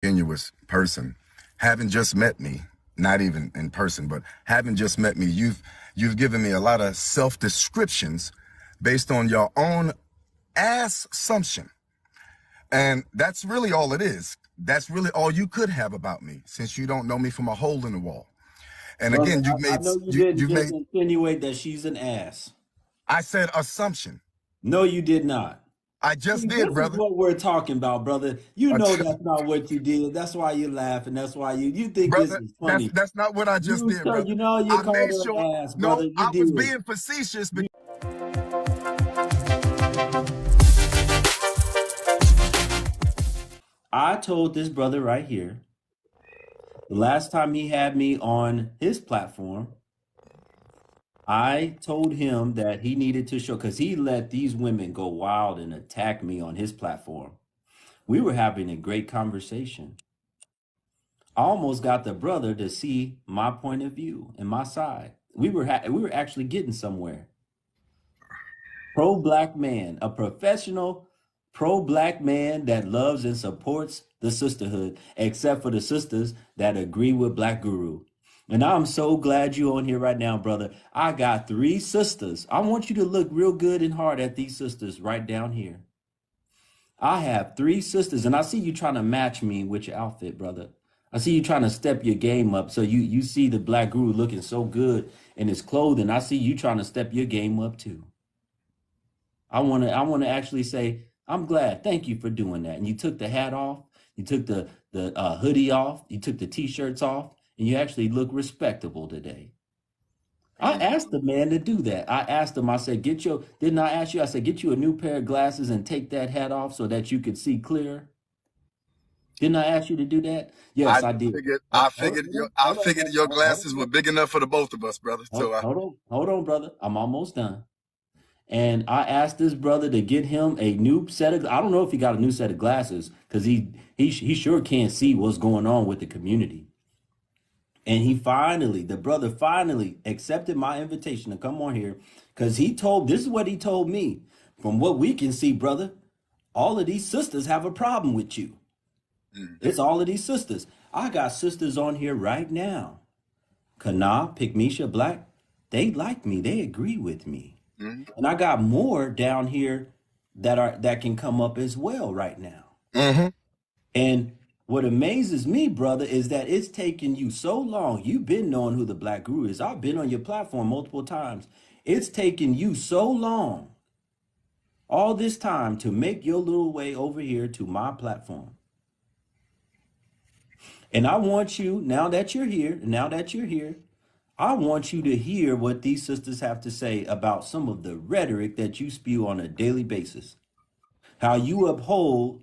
ingenuous person. Having just met me, not even in person, but having just met me, you've given me a lot of self-descriptions based on your own assumption. And that's really all it is. That's really all you could have about me, since you don't know me from a hole in the wall. And Brother, again, I know you didn't just insinuate that she's an ass. I said assumption. No, you did not. I just See, did, this brother. is what we're talking about, brother. You know that's not what you did. That's why you laugh, and that's why you think this Brother, is funny. that's not what I just did, brother. You know you I called made her sure, an ass, no, brother. You I was did. being facetious. I told this brother right here, the last time he had me on his platform, I told him that he needed to show, because he let these women go wild and attack me on his platform. We were having a great conversation. I almost got the brother to see my point of view and my side. We were actually getting somewhere. Pro-black man, a professional pro-black man that loves and supports the sisterhood, except for the sisters that agree with Black Guru. And I'm so glad you're on here right now, brother. I got 3 sisters. I want you to look real good and hard at these sisters right down here. I have 3 sisters, and I see you trying to match me with your outfit, brother. I see you trying to step your game up. So you see the Black Guru looking so good in his clothing. I see you trying to step your game up too. I want to actually say, I'm glad. Thank you for doing that. And you took the hat off. You took the hoodie off. You took the T-shirts off. And you actually look respectable today. I asked the man to do that. I asked him, I said, didn't I ask you? I said, get you a new pair of glasses and take that hat off so that you could see clear. Didn't I ask you to do that? Yes, I did. I figured your glasses were big enough for the both of us, brother. Hold on, brother. I'm almost done. And I asked this brother to get him a new set of, I don't know if he got a new set of glasses, because he sure can't see what's going on with the community. And the brother finally accepted my invitation to come on here, because this is what he told me. From what we can see, brother, all of these sisters have a problem with you. It's all of these sisters. I got sisters on here right now. Kana, Pygmisha, Black, they like me. They agree with me. And I got more down here that can come up as well right now. And what amazes me, brother, is that it's taken you so long. You've been knowing who the Black Guru is. I've been on your platform multiple times. It's taken you so long, all this time, to make your little way over here to my platform. And I want you, now that you're here, I want you to hear what these sisters have to say about some of the rhetoric that you spew on a daily basis. How you uphold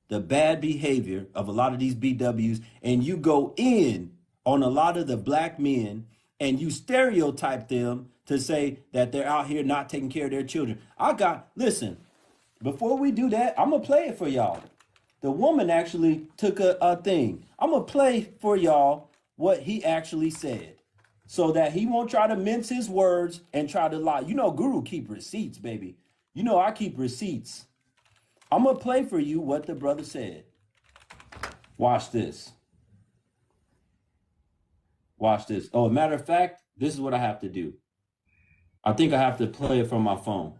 the bad behavior of a lot of these BWs, and you go in on a lot of the black men and you stereotype them to say that they're out here not taking care of their children. Listen, before we do that, I'm going to play it for y'all. The woman actually took a thing. I'm going to play for y'all what he actually said, so that he won't try to mince his words and try to lie. You know, Guru keep receipts, baby. You know, I keep receipts. I'm going to play for you what the brother said. Watch this. Watch this. Oh, a matter of fact, this is what I have to do. I think I have to play it from my phone.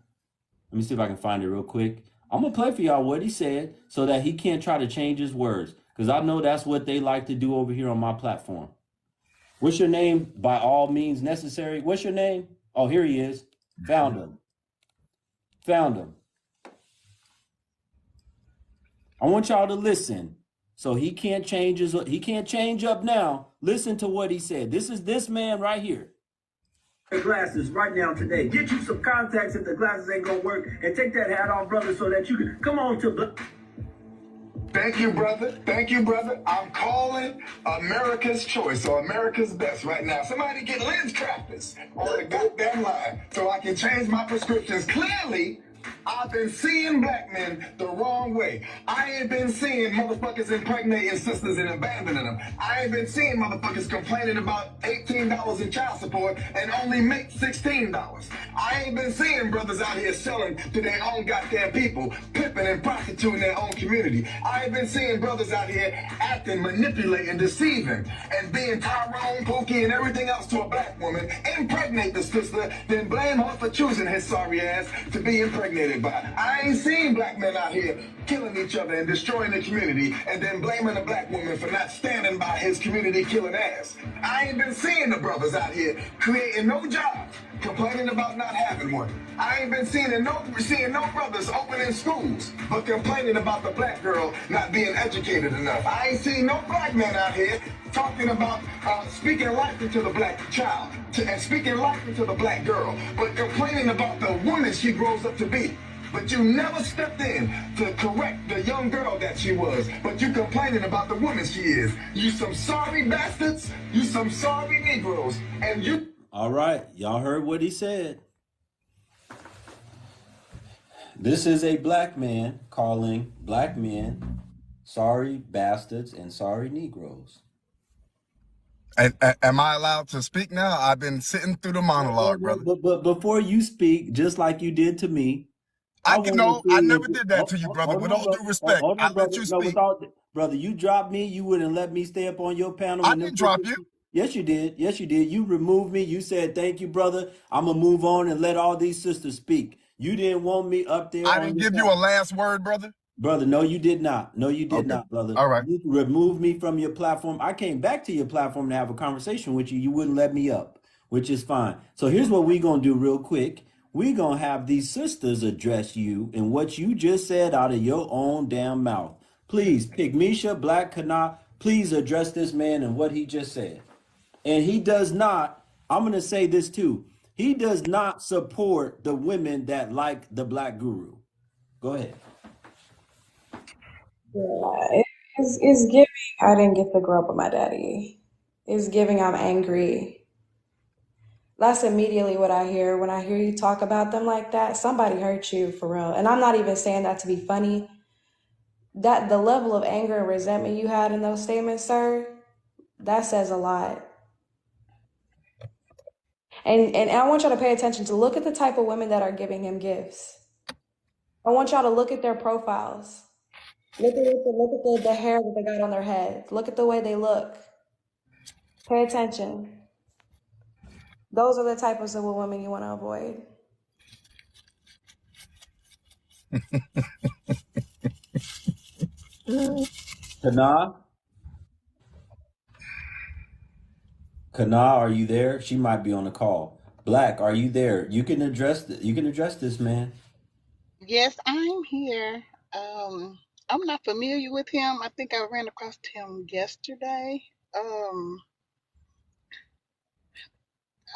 Let me see if I can find it real quick. I'm going to play for y'all what he said so that he can't try to change his words, because I know that's what they like to do over here on my platform. What's your name? By all means necessary. What's your name? Oh, here he is. Found him. I want y'all to listen. So he can't change up now. Listen to what he said. This is this man right here. Glasses right now today. Get you some contacts if the glasses ain't gonna work, and take that hat off, brother, so that you can come on to. Thank you, brother. I'm calling America's Choice or America's Best right now. Somebody get lens crafters on the goddamn line so I can change my prescriptions clearly I've been seeing black men the wrong way. I ain't been seeing motherfuckers impregnating sisters and abandoning them. I ain't been seeing motherfuckers complaining about $18 in child support and only make $16. I ain't been seeing brothers out here selling to their own goddamn people, pimping and prostituting their own community. I ain't been seeing brothers out here acting, manipulating, deceiving, and being Tyrone, Pookie, and everything else to a black woman, impregnate the sister, then blame her for choosing his sorry ass to be impregnated by. I ain't seen black men out here killing each other and destroying the community and then blaming a black woman for not standing by his community killing ass. I ain't been seeing the brothers out here creating no jobs, complaining about not having one. I ain't been seeing no brothers opening schools, but complaining about the black girl not being educated enough. I ain't seen no black men out here talking about speaking life into the black child and speaking life into the black girl, but complaining about the woman she grows up to be. But you never stepped in to correct the young girl that she was, but you complaining about the woman she is. You some sorry bastards, you some sorry Negroes, and you... All right, y'all heard what he said. This is a black man calling black men sorry bastards and sorry Negroes. And am I allowed to speak now? I've been sitting through the monologue, brother. But before you speak, just like you did to me, I want to I see if never did that to you, brother. hold With on, all brother. due respect, Hold I on, let brother. you No, speak. brother, you dropped me. You wouldn't let me stay up on your panel. I When didn't drop you. Yes, you did. Yes, you did. You removed me. You said, thank you, brother. I'm going to move on and let all these sisters speak. You didn't want me up there I on didn't your give you a panel. last word, brother. Brother, no, you did not. No, you did Okay. not, brother. All right. You removed me from your platform. I came back to your platform to have a conversation with you. You wouldn't let me up, which is fine. So here's what we're going to do real quick. We're going to have these sisters address you and what you just said out of your own damn mouth. Please, Pygmisha, Black Kana, please address this man and what he just said. And he does not, I'm going to say this too, he does not support the women that like the Black Guru. Go ahead. Yeah, it's giving. I didn't get to grow up with my daddy. It's giving. I'm angry. That's immediately what I hear when I hear you talk about them like that. Somebody hurt you for real, and I'm not even saying that to be funny. That the level of anger and resentment you had in those statements, sir, that says a lot. And I want y'all to pay attention to look at the type of women that are giving him gifts. I want y'all to look at their profiles. Look at the hair that they got on their head. Look at the way they look. Pay attention. Those are the types of women you want to avoid. Kana, are you there? She might be on the call. Black, are you there? You can address this man. Yes, I'm here. Um, I'm not familiar with him. I think I ran across him yesterday. Um,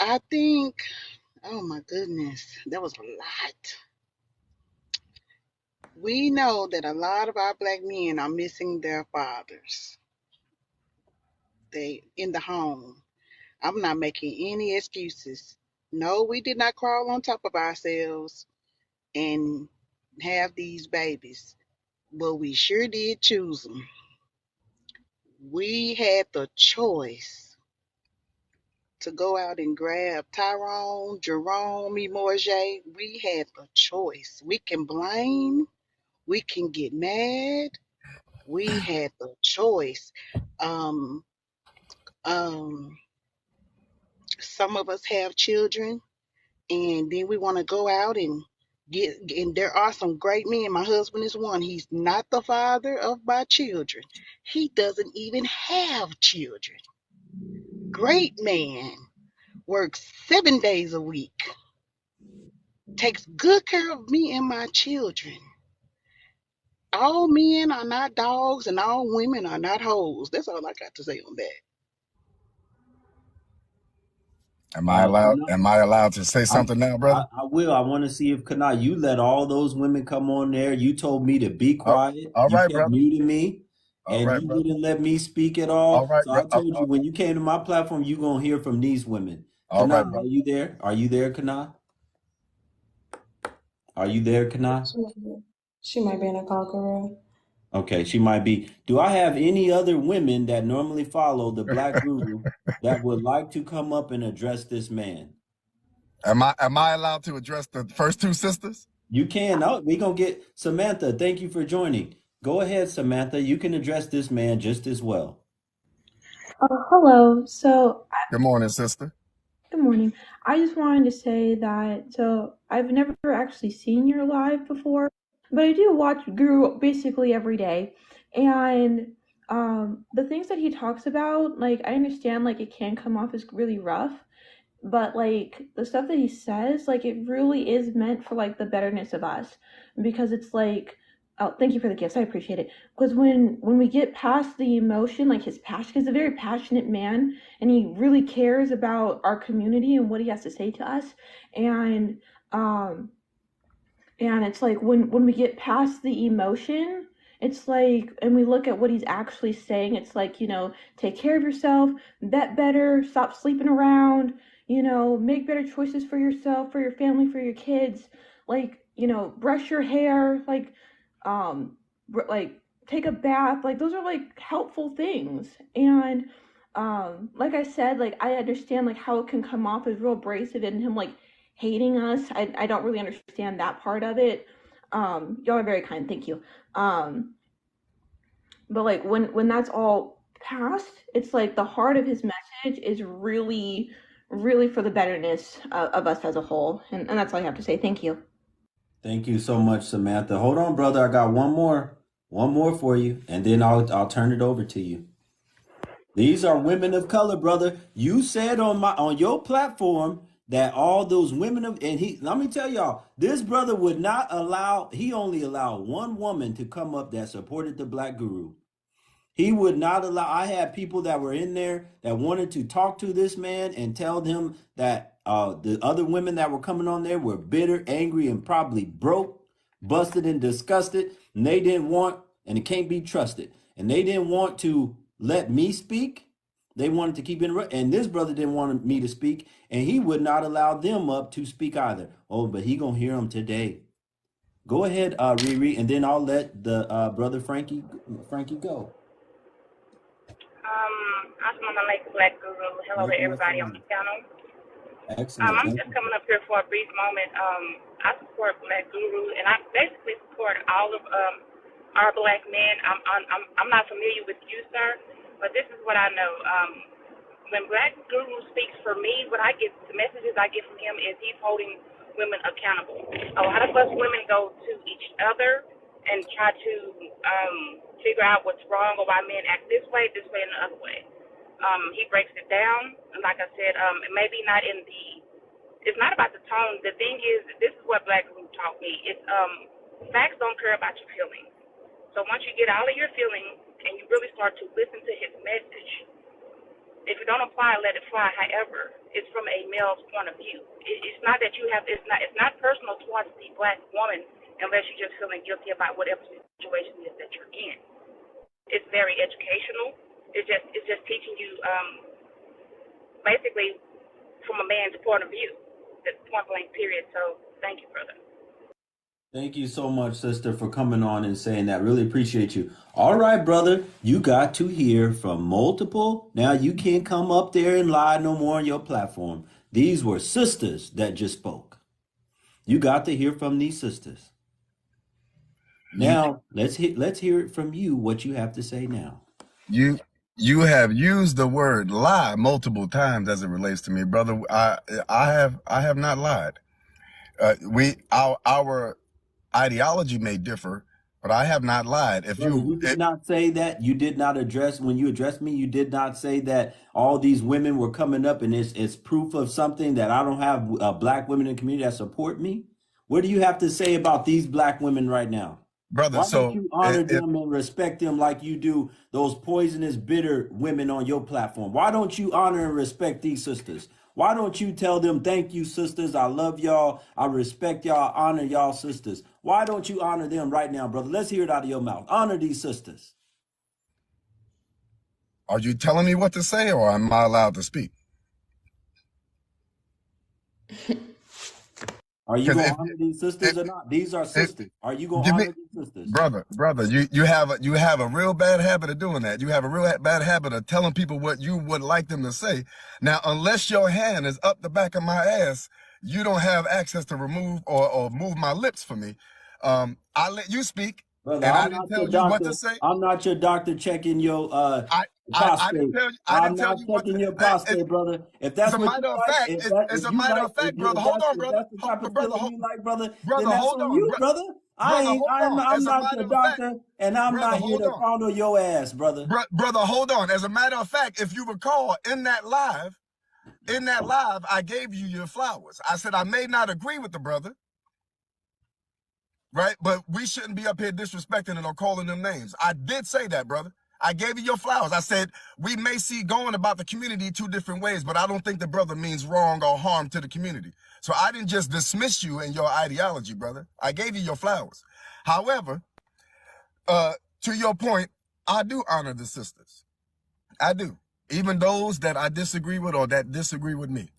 I think, oh my goodness, that was a lot. We know that a lot of our black men are missing their fathers. They in the home. I'm not making any excuses. No, we did not crawl on top of ourselves and have these babies, but we sure did choose them. We had the choice to go out and grab Tyrone, Jerome, Morjay. We had the choice. We can blame, we can get mad. We had the choice. Um, um, some of us have children, and then we want to go out and get. And there are some great men. My husband is one. He's not the father of my children. He doesn't even have children. Great man. Works 7 days a week, takes good care of me and my children. All men are not dogs and all women are not hoes. That's all I got to say on that. Am I allowed to say something now, brother? I will. I want to see if Kana, you let all those women come on there. You told me to be quiet. All You right, kept brother. muting me, All and right, you brother. wouldn't let me speak at All all. right, So bro. I told you when you came to my platform, you gonna hear from these women. All Kana, right, are brother. you there? Are you there, Kana? Are you there, Kana? She might be in a call, Guru. Okay, she might be. Do I have any other women that normally follow the Black Guru that would like to come up and address this man? Am I allowed to address the first two sisters? You can. Oh, we gonna get Samantha. Thank you for joining. Go ahead, Samantha. You can address this man just as well. Hello. Good morning, sister. Good morning. I just wanted to say that, I've never actually seen your live before, but I do watch Guru basically every day. And the things that he talks about, like, I understand, like, it can come off as really rough, but like the stuff that he says, like, it really is meant for like the betterness of us, because it's like, oh, thank you for the gifts, I appreciate it. Because when we get past the emotion, like his passion, he's a very passionate man, and he really cares about our community and what he has to say to us. And um and it's like when we get past the emotion, it's like, and we look at what he's actually saying, it's like, take care of yourself, bet better, stop sleeping around, make better choices for yourself, for your family, for your kids, like, brush your hair, um like take a bath, like those are like helpful things. And like I said, like I understand like how it can come off as real abrasive and him like hating us. I don't really understand that part of it. Y'all are very kind, thank you. But like when that's all past, it's like the heart of his message is really, really for the betterness of us as a whole. And that's all I have to say. Thank you. Thank you so much, Samantha. Hold on, brother. I got one more for you, and then I'll turn it over to you. These are women of color, brother. You said on your platform that all those women of, and he, let me tell y'all, this brother would not allow, he only allowed one woman to come up that supported the Black Guru. He would not allow. I had people that were in there that wanted to talk to this man and tell them that the other women that were coming on there were bitter, angry, and probably broke, busted, and disgusted. And they didn't want, and it can't be trusted. And they didn't want to let me speak. They wanted to keep it. And this brother didn't want me to speak. And he would not allow them up to speak either. Oh, but he going to hear them today. Go ahead, Riri, and then I'll let the brother Frankie go. I just want to make Black Guru. Hello to everybody on the panel. Excellent. I'm just coming up here for a brief moment. I support Black Guru, and I basically support all of our Black men. I'm not familiar with you, sir, but this is what I know. When Black Guru speaks for me, what I get, the messages I get from him is he's holding women accountable. A lot of us women go to each other and try to figure out what's wrong or why men act this way, and the other way. He breaks it down, and like I said, maybe not in the, it's not about the tone. The thing is, this is what Black Guru taught me. It's facts don't care about your feelings. So once you get all of your feelings and you really start to listen to his message, if you don't apply, let it fly. However, it's from a male's point of view. It's not that you have, it's not personal towards the Black woman unless you're just feeling guilty about whatever situation it is that you're in. It's very educational. It's just teaching you basically from a man's point of view. That's point blank period. So thank you, brother. Thank you so much, sister, for coming on and saying that. Really appreciate you. All right, brother, you got to hear from multiple. Now you can't come up there and lie no more on your platform. These were sisters that just spoke. You got to hear from these sisters. Now let's hear it from you. What you have to say now. You have used the word lie multiple times as it relates to me, brother. I have not lied. Our ideology may differ, but I have not lied. Brother, you did not say that. You did not address, when you addressed me, you did not say that all these women were coming up and it's proof of something, that I don't have Black women in the community that support me. What do you have to say about these Black women right now? brother, Why don't so you honor them and respect them like you do those poisonous, bitter women on your platform? Why don't you honor and respect these sisters? Why don't you tell them, thank you, sisters, I love y'all, I respect y'all, I honor y'all, sisters? Why don't you honor them right now, brother? Let's hear it out of your mouth. Honor these sisters. are you telling me what to say, or am I allowed to speak? Are you Because gonna if honor these sisters or not? These are it, sisters. Are you gonna give me, honor these sisters? brother, you have a real bad habit of doing that. You have a real bad habit of telling people what you would like them to say. Now, unless your hand is up the back of my ass, you don't have access to remove or move my lips for me. I let you speak, Brother, and I I'm didn't not your tell you what to doctor. say. I'm not your doctor checking your I didn't prostate. tell you. I I'm didn't tell not you what checking to. your prostate, brother. If As that's a what you matter of like, fact, if that as if a you matter like, of fact, brother, hold on, if brother, that's the type of brother, feeling you like, brother, then brother, that's hold on on, you, brother. brother, hold on. I'm As a not matter your of fact, doctor, and I'm brother, not here hold to on, fondle your ass, brother. brother, hold on. As a matter of fact, if you recall, in that live, I gave you your flowers. I said I may not agree with the brother, right? But we shouldn't be up here disrespecting and or calling them names. I did say that, brother. I gave you your flowers. I said we may see going about the community two different ways, but I don't think the brother means wrong or harm to the community. So I didn't just dismiss you and your ideology, brother. I gave you your flowers. However, to your point, I do honor the sisters. I do. Even those that I disagree with or that disagree with me.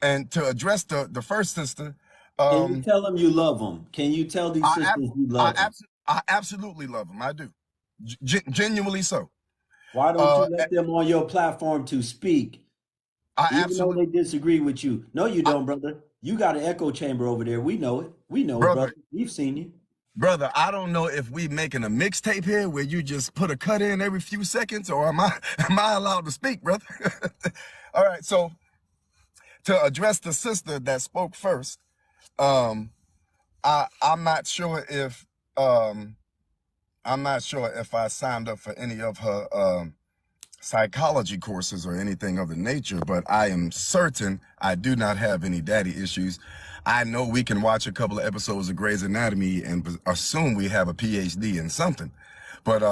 And to address the first sister, Can you um, tell them you love them? Can you tell these sisters you love them? I absolutely love them. I do. Genuinely so. Why don't Uh, you let them on your platform to speak, I even though absolutely, they disagree with you? No, you don't, brother. You got an echo chamber over there. We know it. We know it, brother, brother. We've seen you. brother, I don't know if we making a mixtape here where you just put a cut in every few seconds, or am I allowed to speak, brother? All right, so to address the sister that spoke first, um, I'm not sure if I signed up for any of her psychology courses or anything of the nature, but I am certain I do not have any daddy issues. I know we can watch a couple of episodes of Grey's Anatomy and assume we have a PhD in something, but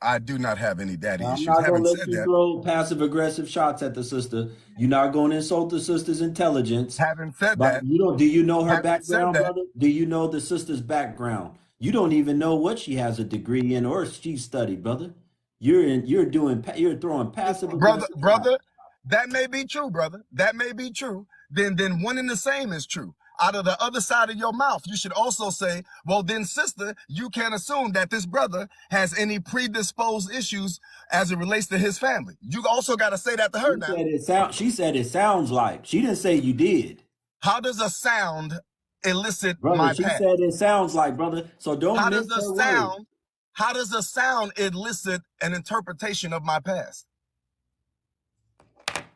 I do not have any daddy Now, I'm issues. not gonna Having let said you that, throw passive aggressive shots at the sister. You're not gonna insult the sister's intelligence. having said But that, you don't. Do you know her having said background, that, brother? Do you know the sister's background? You don't even know what she has a degree in or she studied, brother. You're throwing passive aggressive shots. brother, that may be true, brother. That may be true. Then one and the same is true. Out of the other side of your mouth, you should also say, well, then, sister, you can't assume that this brother has any predisposed issues as it relates to his family. You also got to say that to her now. She said it sounds like. She didn't say you did. How does a sound elicit Brother, my she past? said it sounds like, brother. So don't How does mince a her words. sound, how does a sound elicit an interpretation of my past?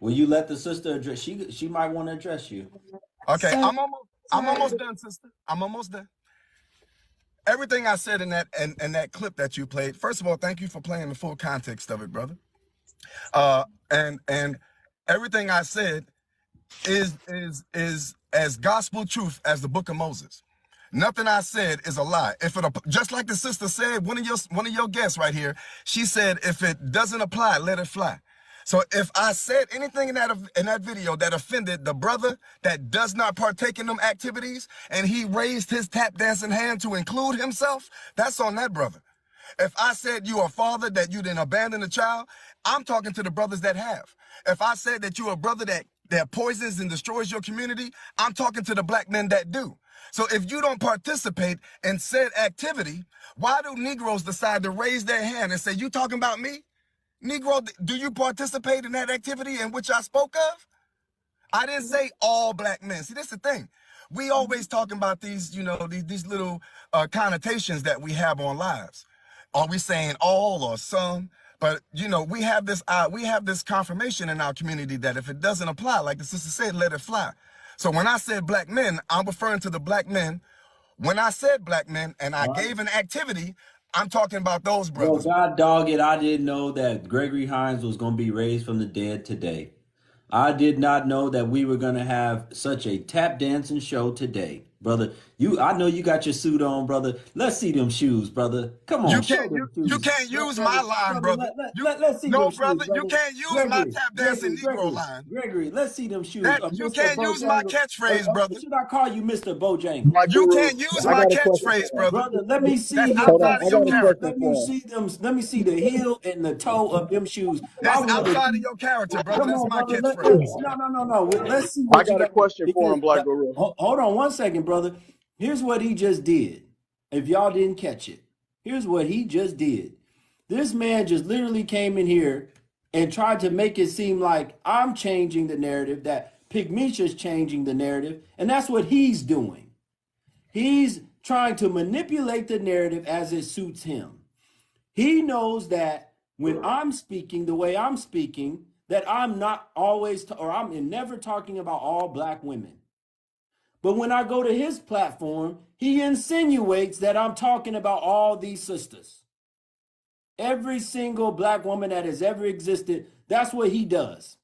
Will you let the sister address? She might want to address you. Okay, So I'm sorry. almost done, sister. I'm almost done. Everything I said in that clip that you played, first of all, thank you for playing the full context of it, brother. And everything I said is as gospel truth as the book of Moses. Nothing I said is a lie. If it just like the sister said, one of your guests right here, she said, if it doesn't apply, let it fly. So if I said anything in that video that offended the brother that does not partake in them activities, and he raised his tap dancing hand to include himself, that's on that brother. If I said you a father that you didn't abandon a child, I'm talking to the brothers that have. If I said that you're a brother that poisons and destroys your community, I'm talking to the black men that do. So if you don't participate in said activity, why do Negroes decide to raise their hand and say, you talking about me? Negro, do you participate in that activity in which I spoke of? I didn't say all black men. See, that's the thing. We always talking about these, these little connotations that we have on lives. Are we saying all or some? But we have this confirmation in our community that if it doesn't apply, like the sister said, let it fly. So when I said black men, I'm referring to the black men. When I said black men and I All right. gave an activity, I'm talking about those Well, brothers. God dog it, I didn't know that Gregory Hines was going to be raised from the dead today. I did not know that we were going to have such a tap dancing show today. Brother, I know you got your suit on, brother. Let's see them shoes, brother. Come on, show them You shoes. can't use my Brother, line, brother, brother. let's see them No, shoes, brother, you brother. can't use my Gregory, tap dancing Gregory, Negro Gregory, line. Gregory, let's see them shoes. That you Mr. can't use my Bojangles. catchphrase, brother. Should I call you Mr. Bojangles? Black You Guru, can't use I my got a question catchphrase, for him. brother. Brother, let me see That's Hold them on, outside of I got your a shoes. question character. Let me for him. see them. Let me see the heel and the toe of them shoes. I That's want to outside of see. your character, brother. Come That's on, my brother. catchphrase. No. Let's see I what you got a got. question for Because him, Black Guru. hold on one second, brother. Here's what he just did. If y'all didn't catch it, here's what he just did. This man just literally came in here and tried to make it seem like I'm changing the narrative, that Pygmesha's changing the narrative, and that's what he's doing. He's trying to manipulate the narrative as it suits him. He knows that when I'm speaking the way I'm speaking, that I'm not always, or I'm never talking about all black women. But when I go to his platform, he insinuates that I'm talking about all these sisters. Every single black woman that has ever existed, that's what he does.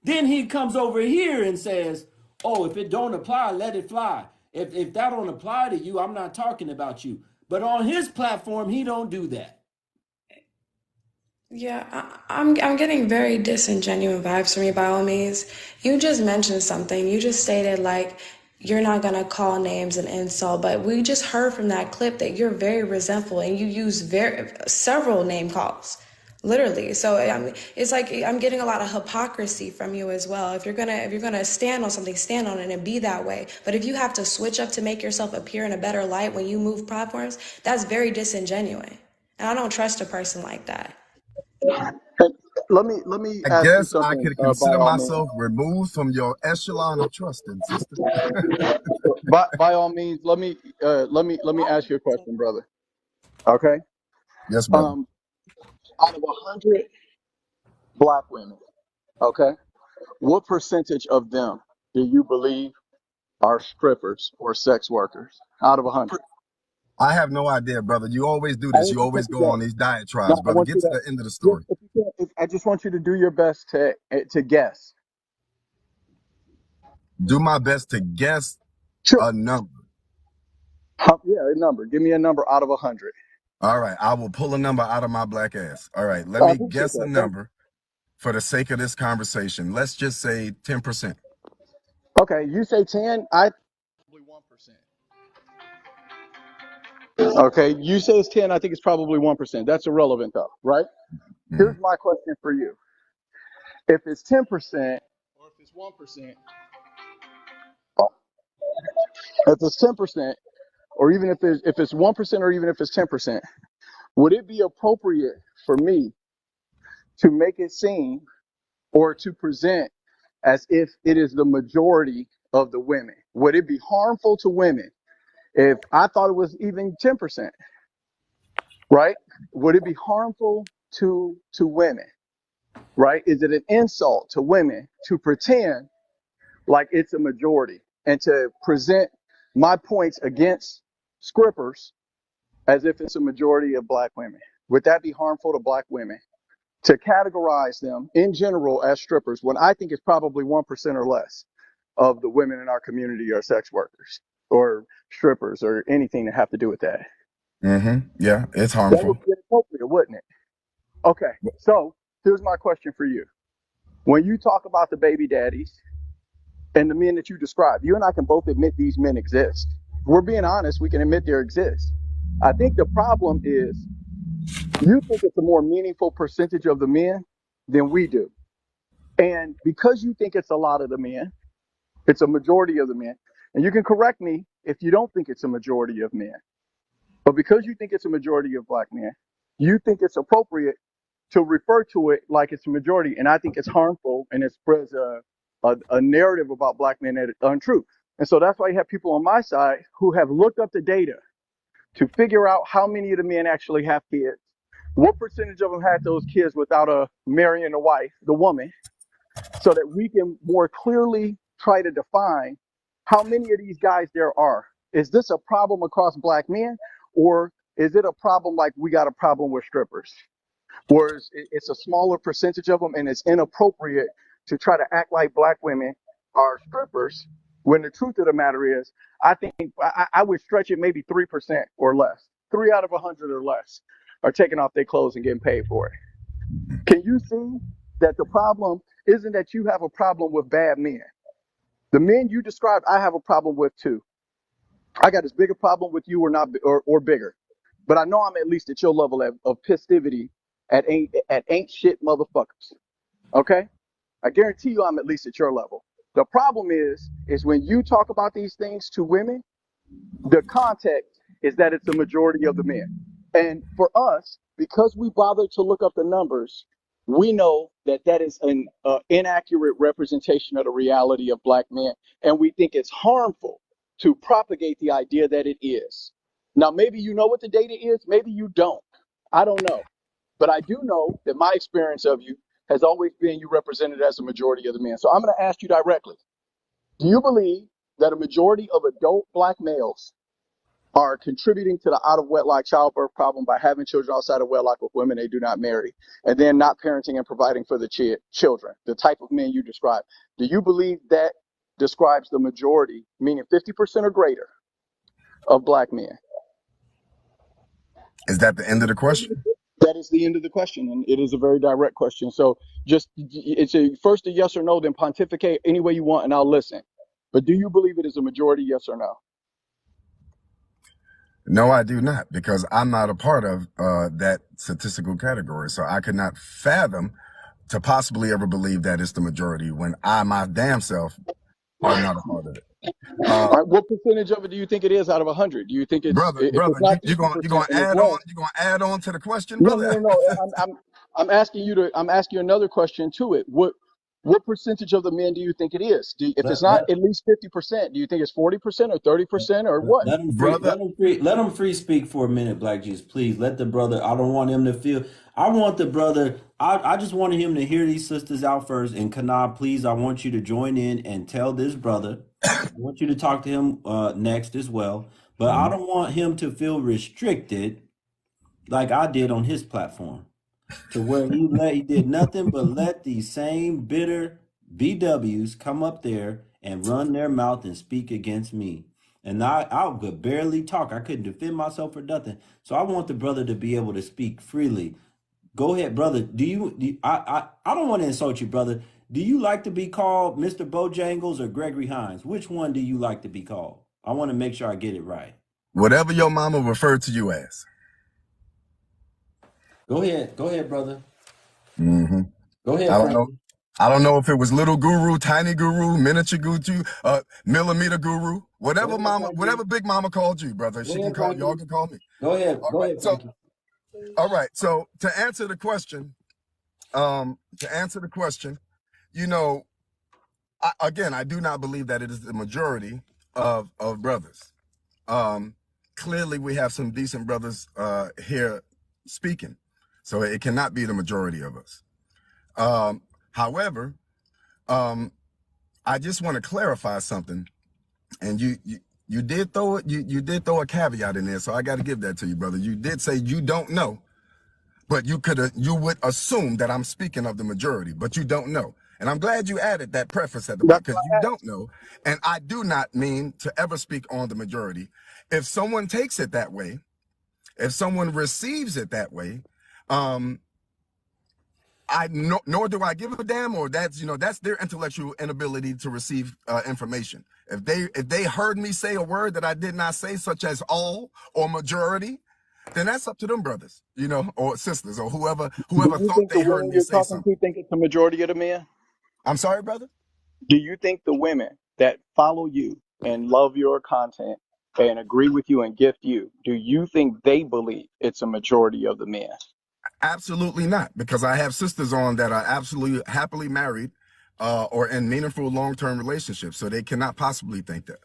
Then he comes over here and says, oh, if it don't apply, let it fly. If that don't apply to you, I'm not talking about you. But on his platform, he don't do that. Yeah, I'm getting very disingenuous vibes from you by all means. You just mentioned something. You just stated like you're not gonna call names and insult, but we just heard from that clip that you're very resentful and you use several name calls, literally. So I mean, it's like I'm getting a lot of hypocrisy from you as well. If you're gonna stand on something, stand on it and be that way. But if you have to switch up to make yourself appear in a better light when you move platforms, that's very disingenuous. And I don't trust a person like that. And let me I ask you guess I something. could By consider all means, myself removed from your echelon of trusting, sister. by all means, let me ask you a question, brother. Okay. Yes, brother. Um, Out of 100 black women, okay, what percentage of them do you believe are strippers or sex workers? Out of 100. I have no idea, brother. You always do I this. want You you to always take a go guess. on these No, diatribes, I brother. want Get you to to, the end of the just story. if you can, I just want you to do your best to guess. Do my best to guess Sure. a number. Yeah, a number. Give me a number out of 100. All right. I will pull a number out of my black ass. All right. Let I me appreciate guess a that. Thank number for the sake of this conversation. Let's just say 10%. you. Okay, you say 10. I probably 1%. Okay, you say it's 10. I think it's probably 1%. That's irrelevant, though, right? Here's Mm. my question for you. If it's 10%, or if it's 1%, if it's 10%, or even if it's 1%, or even if it's 10%, would it be appropriate for me to make it seem or to present as if it is the majority of the women? Would it be harmful to women if I thought it was even 10%? Right? Would it be harmful to women? Right? Is it an insult to women to pretend like it's a majority and to present my points against scrippers as if it's a majority of black women? Would that be harmful to black women to categorize them in general as strippers when I think it's probably 1% or less of the women in our community are sex workers or strippers or anything that have to do with that? Yeah, it's That would harmful. be inappropriate, wouldn't it? Okay, so here's my question for you. When you talk about the baby daddies and the men that you describe, you and I can both admit these men exist. If we're being honest, we can admit they exist. I think the problem is you think it's a more meaningful percentage of the men than we do. And because you think it's a lot of the men, it's a majority of the men, and you can correct me if you don't think it's a majority of men, but because you think it's a majority of black men, you think it's appropriate to refer to it like it's a majority. And I think it's harmful and it spreads a narrative about black men that is untrue. And so that's why you have people on my side who have looked up the data to figure out how many of the men actually have kids, what percentage of them had those kids without marrying a wife, the woman, so that we can more clearly try to define how many of these guys there are. Is this a problem across black men, or is it a problem like we got a problem with strippers? Whereas it's a smaller percentage of them, and it's inappropriate to try to act like black women are strippers When the truth of the matter is, I think I would stretch it maybe 3% or less. 3 out of 100 or less are taking off their clothes and getting paid for it. Can you see that the problem isn't that you have a problem with bad men? The men you described, I have a problem with too. I got as big a problem with you or not, or bigger. But I know I'm at least at your level of pistivity at ain't shit motherfuckers. Okay? I guarantee you I'm at least at your level. The problem is when you talk about these things to women, the context is that it's a majority of the men. And for us, because we bother to look up the numbers, we know that that is an inaccurate representation of the reality of black men. And we think it's harmful to propagate the idea that it is. Now, maybe you know what the data is, maybe you don't. I don't know. But I do know that my experience of you has always been you represented as a majority of the men. So I'm going to ask you directly. Do you believe that a majority of adult black males are contributing to the out of wedlock childbirth problem by having children outside of wedlock with women they do not marry, and then not parenting and providing for the children, the type of men you describe? Do you believe that describes the majority, meaning 50% or greater, of black men? Is that the end of the question? That is the end of the question, and it is a very direct question. So just it's first a yes or no, then pontificate any way you want, and I'll listen. But do you believe it is a majority, yes or no? No, I do not, because I'm not a part of that statistical category. So I could not fathom to possibly ever believe that it's the majority when I, my damn self, are not a part of it. All right, what percentage of it do you think it is out of 100? Do you think it's Brother, if it's not you gonna 50% and it's add on? less? You gonna add on to the question, No, brother? no, no, no. I'm asking you to. I'm asking you another question to it. What percentage of the men do you think it is? If it's Let, not let, at least 50%, do you think it's 40% or 30% or what? let him free. Brother, Let him free speak for a minute, Black Jesus. Please let the brother. I don't want him to feel. I want the brother. I just wanted him to hear these sisters out first. And Kanab, please, I want you to join in and tell this brother. I want you to talk to him next as well. But I don't want him to feel restricted like I did on his platform, to where he did nothing but let these same bitter BWs come up there and run their mouth and speak against me. And I could barely talk. I couldn't defend myself or nothing. So I want the brother to be able to speak freely. Go ahead, brother. I don't want to insult you, brother. Do you like to be called Mr. Bojangles or Gregory Hines? Which one do you like to be called? I want to make sure I get it right. whatever your mama referred to you as. Go ahead. Go ahead, brother. Mm-hmm. Go ahead, I don't know. Frankie. I don't know if it was little guru, tiny guru, miniature guru, millimeter guru, Go ahead, Frankie. whatever Big Mama called you, brother. Go She can ahead, call, y'all Frankie. can call me. Go ahead. All Go right. ahead, So, Frankie. all right. So to answer the question, you know, again, I do not believe that it is the majority of brothers. Clearly we have some decent brothers here speaking, so it cannot be the majority of us. However, I just want to clarify something, and you did throw it. You did throw a caveat in there, so I got to give that to you, brother. You did say you don't know, but you would assume that I'm speaking of the majority, but you don't know. And I'm glad you added that preface at the bottom, That's because what you I don't asked. know, and I do not mean to ever speak on the majority. If someone takes it that way, if someone receives it that way, um, nor do I give a damn, or that's their intellectual inability to receive information. If they heard me say a word that I did not say, such as all or majority, then that's up to them, brothers, or sisters, or Do whoever you thought think the they heard women me you're say talking something. to think it's the majority of the men? I'm sorry, brother. Do you think the women that follow you and love your content and agree with you and gift you, do you think they believe it's a majority of the men? Absolutely not, because I have sisters on that are absolutely happily married, or in meaningful long-term relationships, so they cannot possibly think that.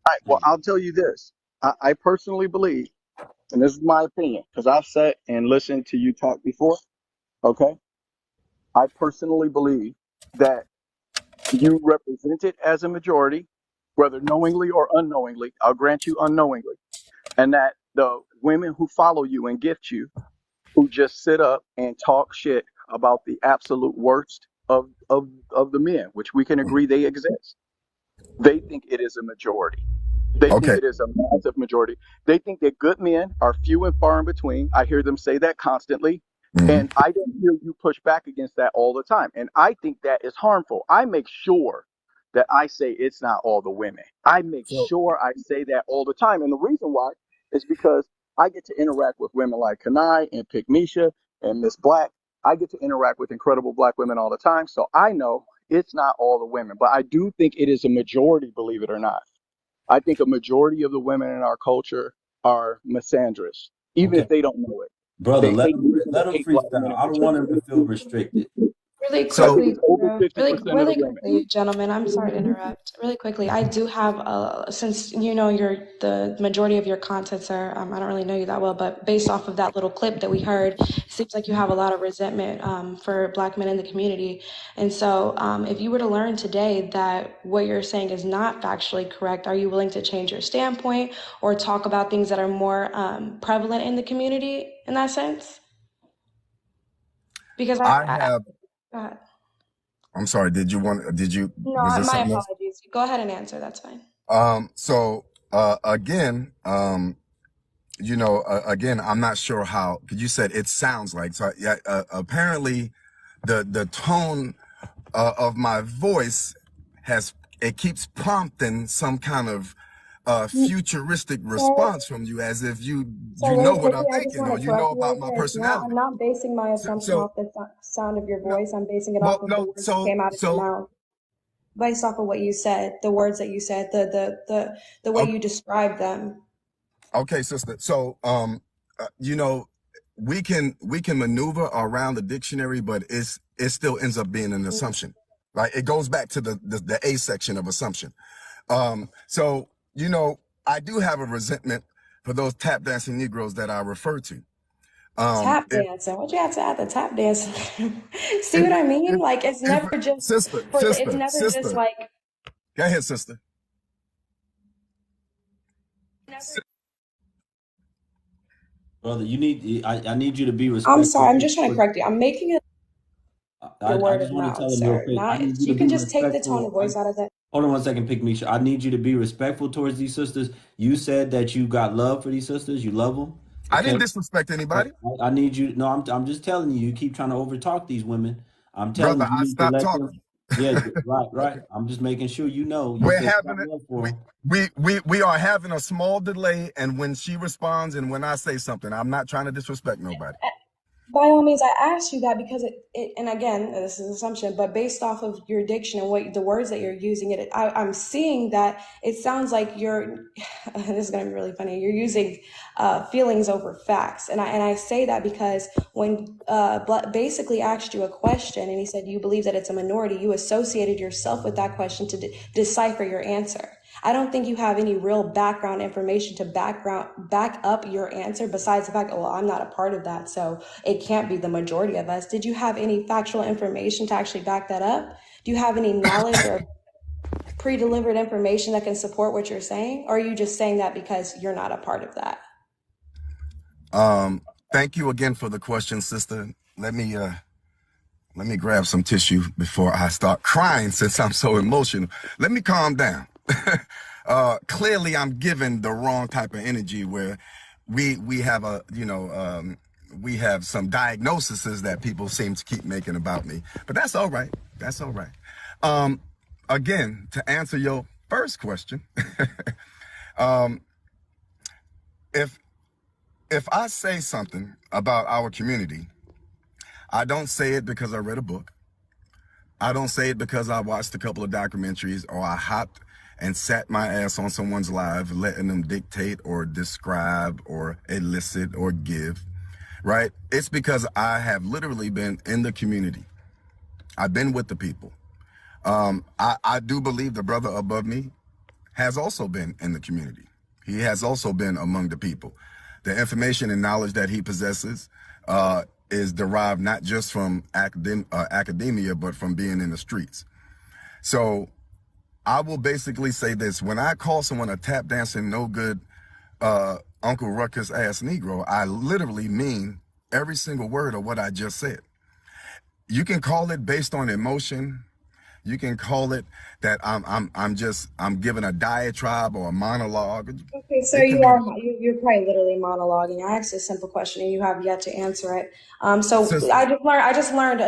All right, well, I'll tell you this. I personally believe, and this is my opinion, because I've sat and listened to you talk before, okay? I personally believe that you represent it as a majority, whether knowingly or unknowingly. I'll grant you unknowingly. And that the women who follow you and gift you, who just sit up and talk shit about the absolute worst, of the men, which we can agree they exist, they think it is a majority. They think Okay. it is a massive majority. They think that good men are few and far in between. I hear them say that constantly. Hmm. And I don't hear you push back against that all the time. And I think that is harmful. I make sure that I say it's not all the women. I make So sure I say that all the time. And the reason why is because I get to interact with women like Kanai and Pick Misha and Miss Black. I get to interact with incredible black women all the time. So I know it's not all the women, but I do think it is a majority, believe it or not. I think a majority of the women in our culture are misandrous, even if Okay, they don't know it. brother, They hate men that let him hate black men freestyle. in I don't want him to particular. feel restricted. Really I so think quickly, it's over too, 50% of the really women. quickly, gentlemen, I'm sorry to interrupt. Really quickly, I do have, since you know the majority of your contents are, I don't really know you that well, but based off of that little clip that we heard, it seems like you have a lot of resentment for Black men in the community. And so, if you were to learn today that what you're saying is not factually correct, are you willing to change your standpoint or talk about things that are more prevalent in the community in that sense? Because I have, go ahead. I'm sorry, was No, there my something else? apologies. Go ahead and answer. That's fine. So, again, again, I'm not sure how, because you said it sounds like, so yeah, apparently the tone of my voice it keeps prompting some kind of futuristic So, response from you, as if so you know really what quickly, I'm I just thinking, want or to you correct know you right about my there. It's not. I'm personality. not basing my So, assumption so off the sound of your no, voice. I'm basing it well, off of the no, words that came out of your mouth, based off of what you said, the words that you said, the way okay, you described them. okay, sister. So, you know, we can maneuver around the dictionary, but it still ends up being an assumption, right? It goes back to the A section of assumption. So, I do have a resentment for those tap dancing Negroes that I refer to. Tap If dancing. What you have to add the tap dancing? See if what I mean? if Like it's if never just sister, it's sister, never just sister, like. go ahead, sister. Brother, I need you to be I'm respectful. sorry. I'm just trying to correct you. I'm making it your I word of just want to mouth, tell him real sir. quick. I need Not. you to You can be just take the tone of respectful. voice out of that. Hold on one second, Pick Misha. I need you to be respectful towards these sisters. You said that you got love for these sisters. You love them. I Okay. didn't disrespect anybody, I need you. No, I'm just telling you. You keep trying to overtalk these women. I'm telling brother. you, you I need to stopped let talking. them. Yeah, right, right. Okay. I'm just making sure you know. You We're said you got having it. love for We them. we are having a small delay, and when she responds and when I say something, I'm not trying to disrespect nobody. By all means, I asked you that because and again, this is an assumption, but based off of your diction and what the words that you're using, I'm seeing that it sounds like you're, this is going to be really funny, you're using feelings over facts. And I say that because when basically asked you a question and he said, you believe that it's a minority, you associated yourself with that question to decipher your answer. I don't think you have any real background information to back up your answer besides the fact, oh, well, I'm not a part of that, so it can't be the majority of us. Did you have any factual information to actually back that up? Do you have any knowledge or pre-delivered information that can support what you're saying? Or are you just saying that because you're not a part of that? Thank you again for the question, sister. Let me grab some tissue before I start crying since I'm so emotional. Let me calm down. Clearly, I'm giving the wrong type of energy where we have we have some diagnoses that people seem to keep making about me. But that's all right. That's all right. Again, to answer your first question, if if I say something about our community, I don't say it because I read a book. I don't say it because I watched a couple of documentaries or I hopped and sat my ass on someone's live, letting them dictate or describe or elicit or give, right? It's because I have literally been in the community. I've been with the people. I do believe the brother above me has also been in the community. He has also been among the people. The information and knowledge that he possesses is derived not just from academia, but from being in the streets. So I will basically say this: when I call someone a tap dancing, no good, Uncle Ruckus ass Negro, I literally mean every single word of what I just said. you can call it based on emotion. You can call it that I'm giving a diatribe or a monologue. Okay, so It can you be are you're probably literally monologuing. I asked a simple question and you have yet to answer it. So sister. I just learned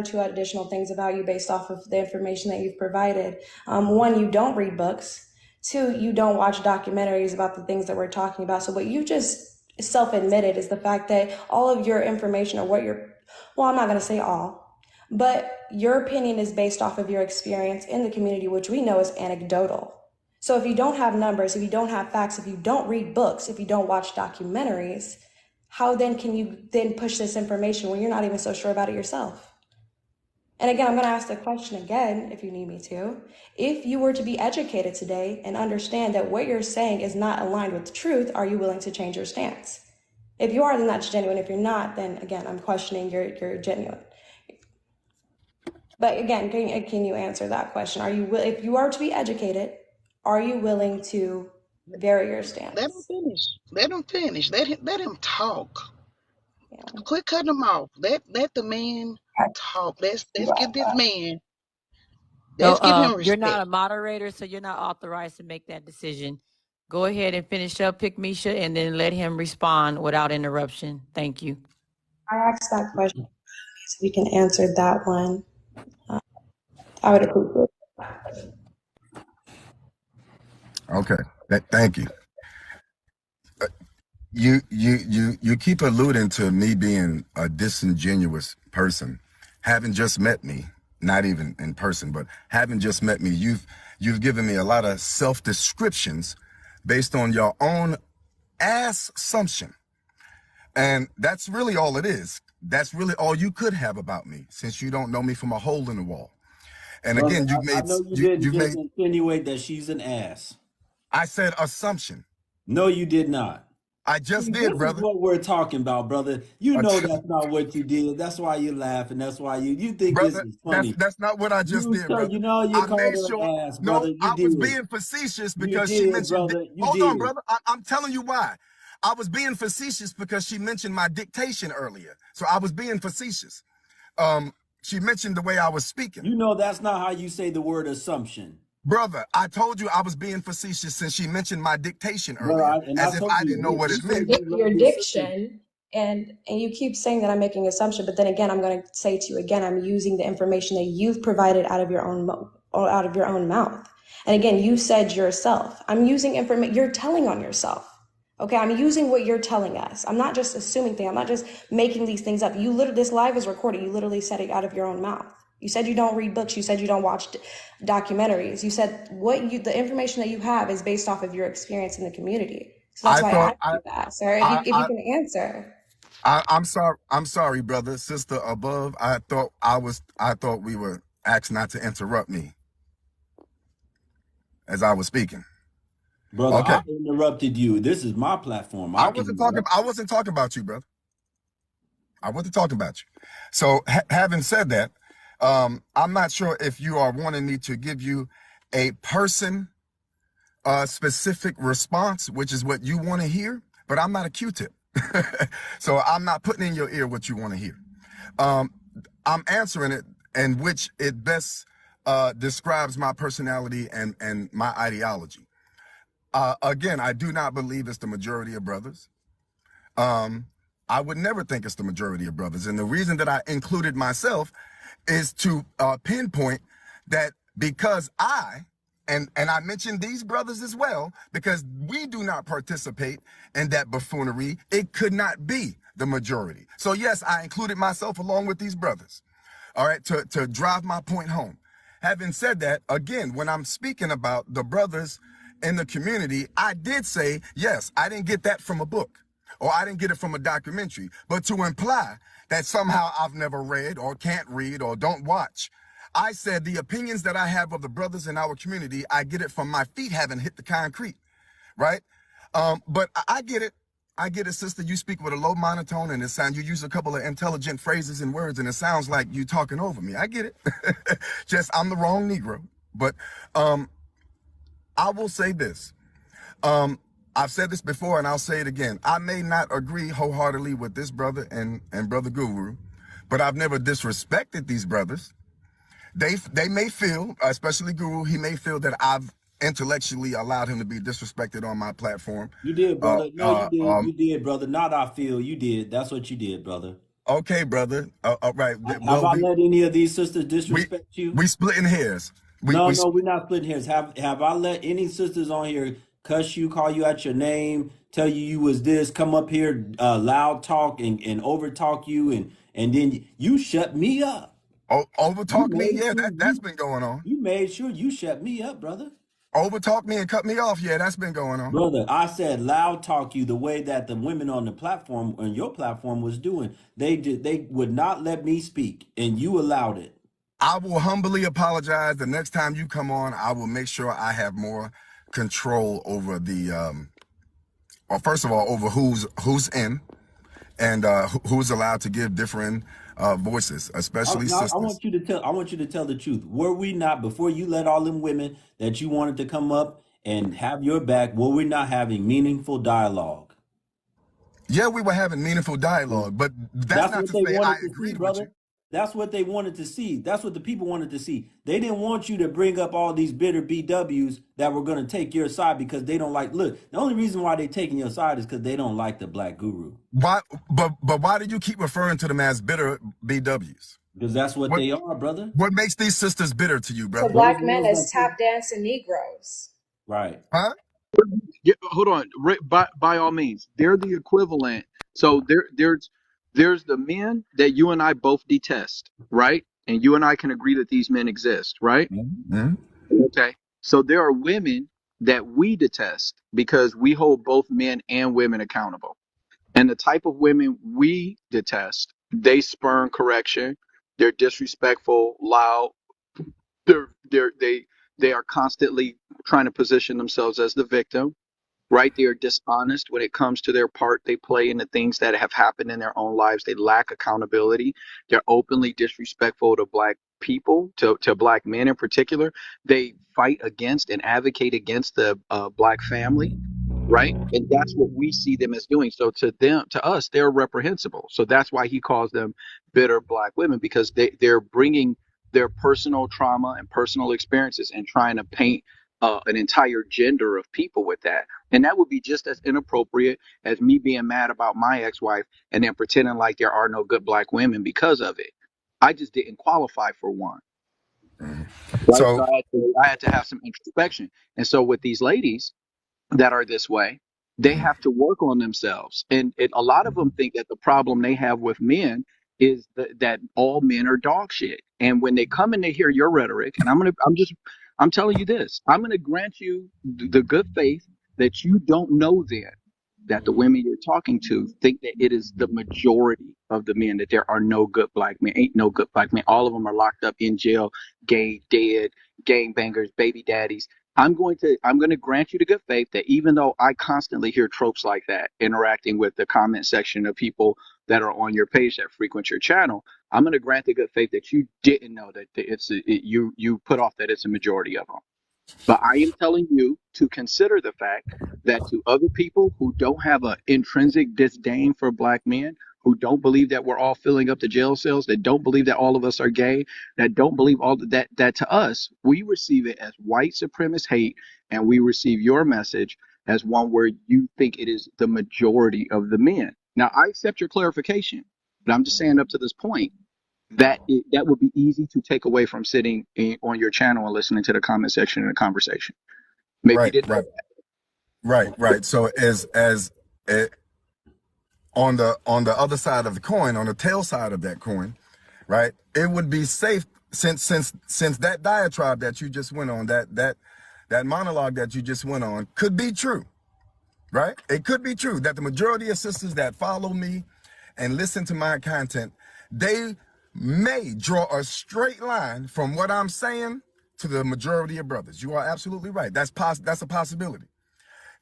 two additional things about you based off of the information that you've provided. One, you don't read books. Two, you don't watch documentaries about the things that we're talking about. So what you just self-admitted is the fact that all of your information or well, I'm not going to say all, but your opinion is based off of your experience in the community, which we know is anecdotal. So if you don't have numbers, if you don't have facts, if you don't read books, if you don't watch documentaries, how then can you then push this information when you're not even so sure about it yourself? And again, I'm going to ask the question again, if you need me to. If you were to be educated today and understand that what you're saying is not aligned with the truth, are you willing to change your stance? If you are, then that's genuine. If you're not, then again, I'm questioning you're genuine. But again, can you answer that question? If you are to be educated, are you willing to vary your Let him stance? finish. Let him finish. Let him talk. Yeah. Quit cutting him off. Let the man talk. Let's give this man. So Let's give him you're not respect. a moderator, so you're not authorized to make that decision. Go ahead and finish up, Pick Misha, and then let him respond without interruption. Thank you. I asked that question, so we can answer that one. I would appreciate it. Okay. Thank you. You keep alluding to me being a disingenuous person. Having just met me, not even in person, but having just met me, you've given me a lot of self-descriptions based on your own assumption. And that's really all it is. That's really all you could have about me, since you don't know me from a hole in the wall. And Brother, again, I know you didn't you've just made, insinuate that she's an ass. I said assumption. No, you did not. I See, just did, this is brother. what we're talking about, brother. You know that's not what you did. That's why you laugh, and that's why you think this Brother, is funny. that's not what I just You did, sir, brother. you know you I called made her sure. an ass, No, brother. You I was did. being facetious You because she did, mentioned. brother. You Hold on, did. brother. I'm telling you why. I was being facetious because she mentioned my dictation earlier. So I was being facetious. She mentioned the way I was speaking. You know that's not how you say the word assumption. Brother, I told you I was being facetious since she mentioned my dictation Brother, earlier, and I as if told I you, didn't know what you it said meant. you love Your your sister. diction, and you keep saying that I'm making assumption, but then again, I'm going to say to you again, I'm using the information that you've provided out of your own mouth. And again, you said yourself. I'm using information you're telling on yourself. Okay, I'm using what you're telling us. I'm not just assuming things. I'm not just making these things up. This live is recorded. You literally said it out of your own mouth. You said you don't read books. You said you don't watch documentaries. You said the information that you have is based off of your experience in the community. So that's I why I thought asked you that, sir. I, If you I, can answer. I'm sorry. I'm sorry, brother, sister above. I thought we were asked not to interrupt me as I was speaking. Brother, Okay. I interrupted you. This is my platform. I can interrupt. I wasn't talking about you, brother. I wasn't talking about you. So having said that, I'm not sure if you are wanting me to give you a person specific response, which is what you want to hear, but I'm not a Q-tip. So I'm not putting in your ear what you want to hear. I'm answering it in which it best describes my personality and my ideology. Again, I do not believe it's the majority of brothers. I would never think it's the majority of brothers. And the reason that I included myself is to pinpoint that because and I mentioned these brothers as well, because we do not participate in that buffoonery, it could not be the majority. So yes, I included myself along with these brothers, all right, to drive my point home. Having said that, again, when I'm speaking about the brothers in the community, I did say, yes, I didn't get that from a book or I didn't get it from a documentary, but to imply that somehow I've never read or can't read or don't watch, I said the opinions that I have of the brothers in our community, I get it from my feet having hit the concrete, right? But I get it. I get it, sister. You speak with a low monotone and it sounds, you use a couple of intelligent phrases and words and it sounds like you talking over me. I get it. Just I'm the wrong Negro. But I will say this. I've said this before and I'll say it again. I may not agree wholeheartedly with this brother and brother Guru, but I've never disrespected these brothers. They may feel, especially Guru, he may feel that I've intellectually allowed him to be disrespected on my platform. You did, Uh, brother. No, you uh, did. um, You did, brother. Not I feel. You did. That's what you did, brother. okay, brother. Right. Have Well, I let any of these sisters we disrespect you? we splitting hairs. No, We no, we're not splitting hairs. Have I let any sisters on here cuss you, call you out your name, tell you you was this, come up here, loud talk and over talk you, and then you shut me up. over You talk me. made Yeah, sure that's been going on. you made sure you shut me up, brother. Over talk me and cut me off. Yeah, that's been going on. Brother, I said loud talk you the way that the women on the platform on your platform was doing. They would not let me speak, and you allowed it. I will humbly apologize. The next time you come on, I will make sure I have more control over or first of all, over who's in and who's allowed to give different voices, especially Now, I sisters. want you to tell. I want you to tell the truth. Were we not before you let all them women that you wanted to come up and have your back? Were we not having meaningful dialogue? Yeah, we were having meaningful dialogue, but that's That's not what to they say I wanted to see, agreed with you. brother. That's what they wanted to see. That's what the people wanted to see. They didn't want you to bring up all these bitter BWs that were going to take your side because they don't like. Look, the only reason why they taking your side is because they don't like the black guru. Why? But why do you keep referring to them as bitter BWs? Because that's what What they are, brother. what makes these sisters bitter to you, To brother? Those black men males as that tap dancing Negroes. right. Huh? Yeah, hold on. By all means, they're the equivalent. So there's the men that you and I both detest, right? And you and I can agree that these men exist, right? Mhm. Okay. So there are women that we detest because we hold both men and women accountable. And the type of women we detest, they spurn correction. They're disrespectful, loud. They are constantly trying to position themselves as the victim, right? They are dishonest when it comes to their part they play in the things that have happened in their own lives. They lack accountability. They're openly disrespectful to black people, to black men in particular. They fight against and advocate against the black family, right? And that's what we see them as doing. So to us, they're reprehensible. So that's why he calls them bitter black women, because they're bringing their personal trauma and personal experiences and trying to paint an entire gender of people with that. And that would be just as inappropriate as me being mad about my ex-wife and then pretending like there are no good black women because of it. I just didn't qualify for one, right? So So I had to have some introspection. And so with these ladies that are this way, they have to work on themselves. And a lot of them think that the problem they have with men is that all men are dog shit. And when they come in to hear your rhetoric, and I'm telling you this, I'm gonna grant you the good faith that you don't know then that the women you're talking to think that it is the majority of the men, that there are no good black men. Ain't no good black men. All of them are locked up in jail, gay, dead, gang bangers, baby daddies. I'm going to grant you the good faith that even though I constantly hear tropes like that interacting with the comment section of people that are on your page that frequent your channel, I'm going to grant the good faith that you didn't know that you put off that it's a majority of them. But I am telling you to consider the fact that to other people who don't have an intrinsic disdain for black men, who don't believe that we're all filling up the jail cells, that don't believe that all of us are gay, that don't believe all that to us, we receive it as white supremacist hate, and we receive your message as one where you think it is the majority of the men. Now, I accept your clarification, but I'm just saying up to this point, that would be easy to take away from sitting on your channel and listening to the comment section in the conversation. Maybe you right, didn't know right, right. So as on the other side of the coin, on the tail side of that coin, right? It would be safe since that diatribe that you just went on, that monologue that you just went on could be true, right? It could be true that the majority of sisters that follow me and listen to my content, they may draw a straight line from what I'm saying to the majority of brothers. You are absolutely right. That's a possibility.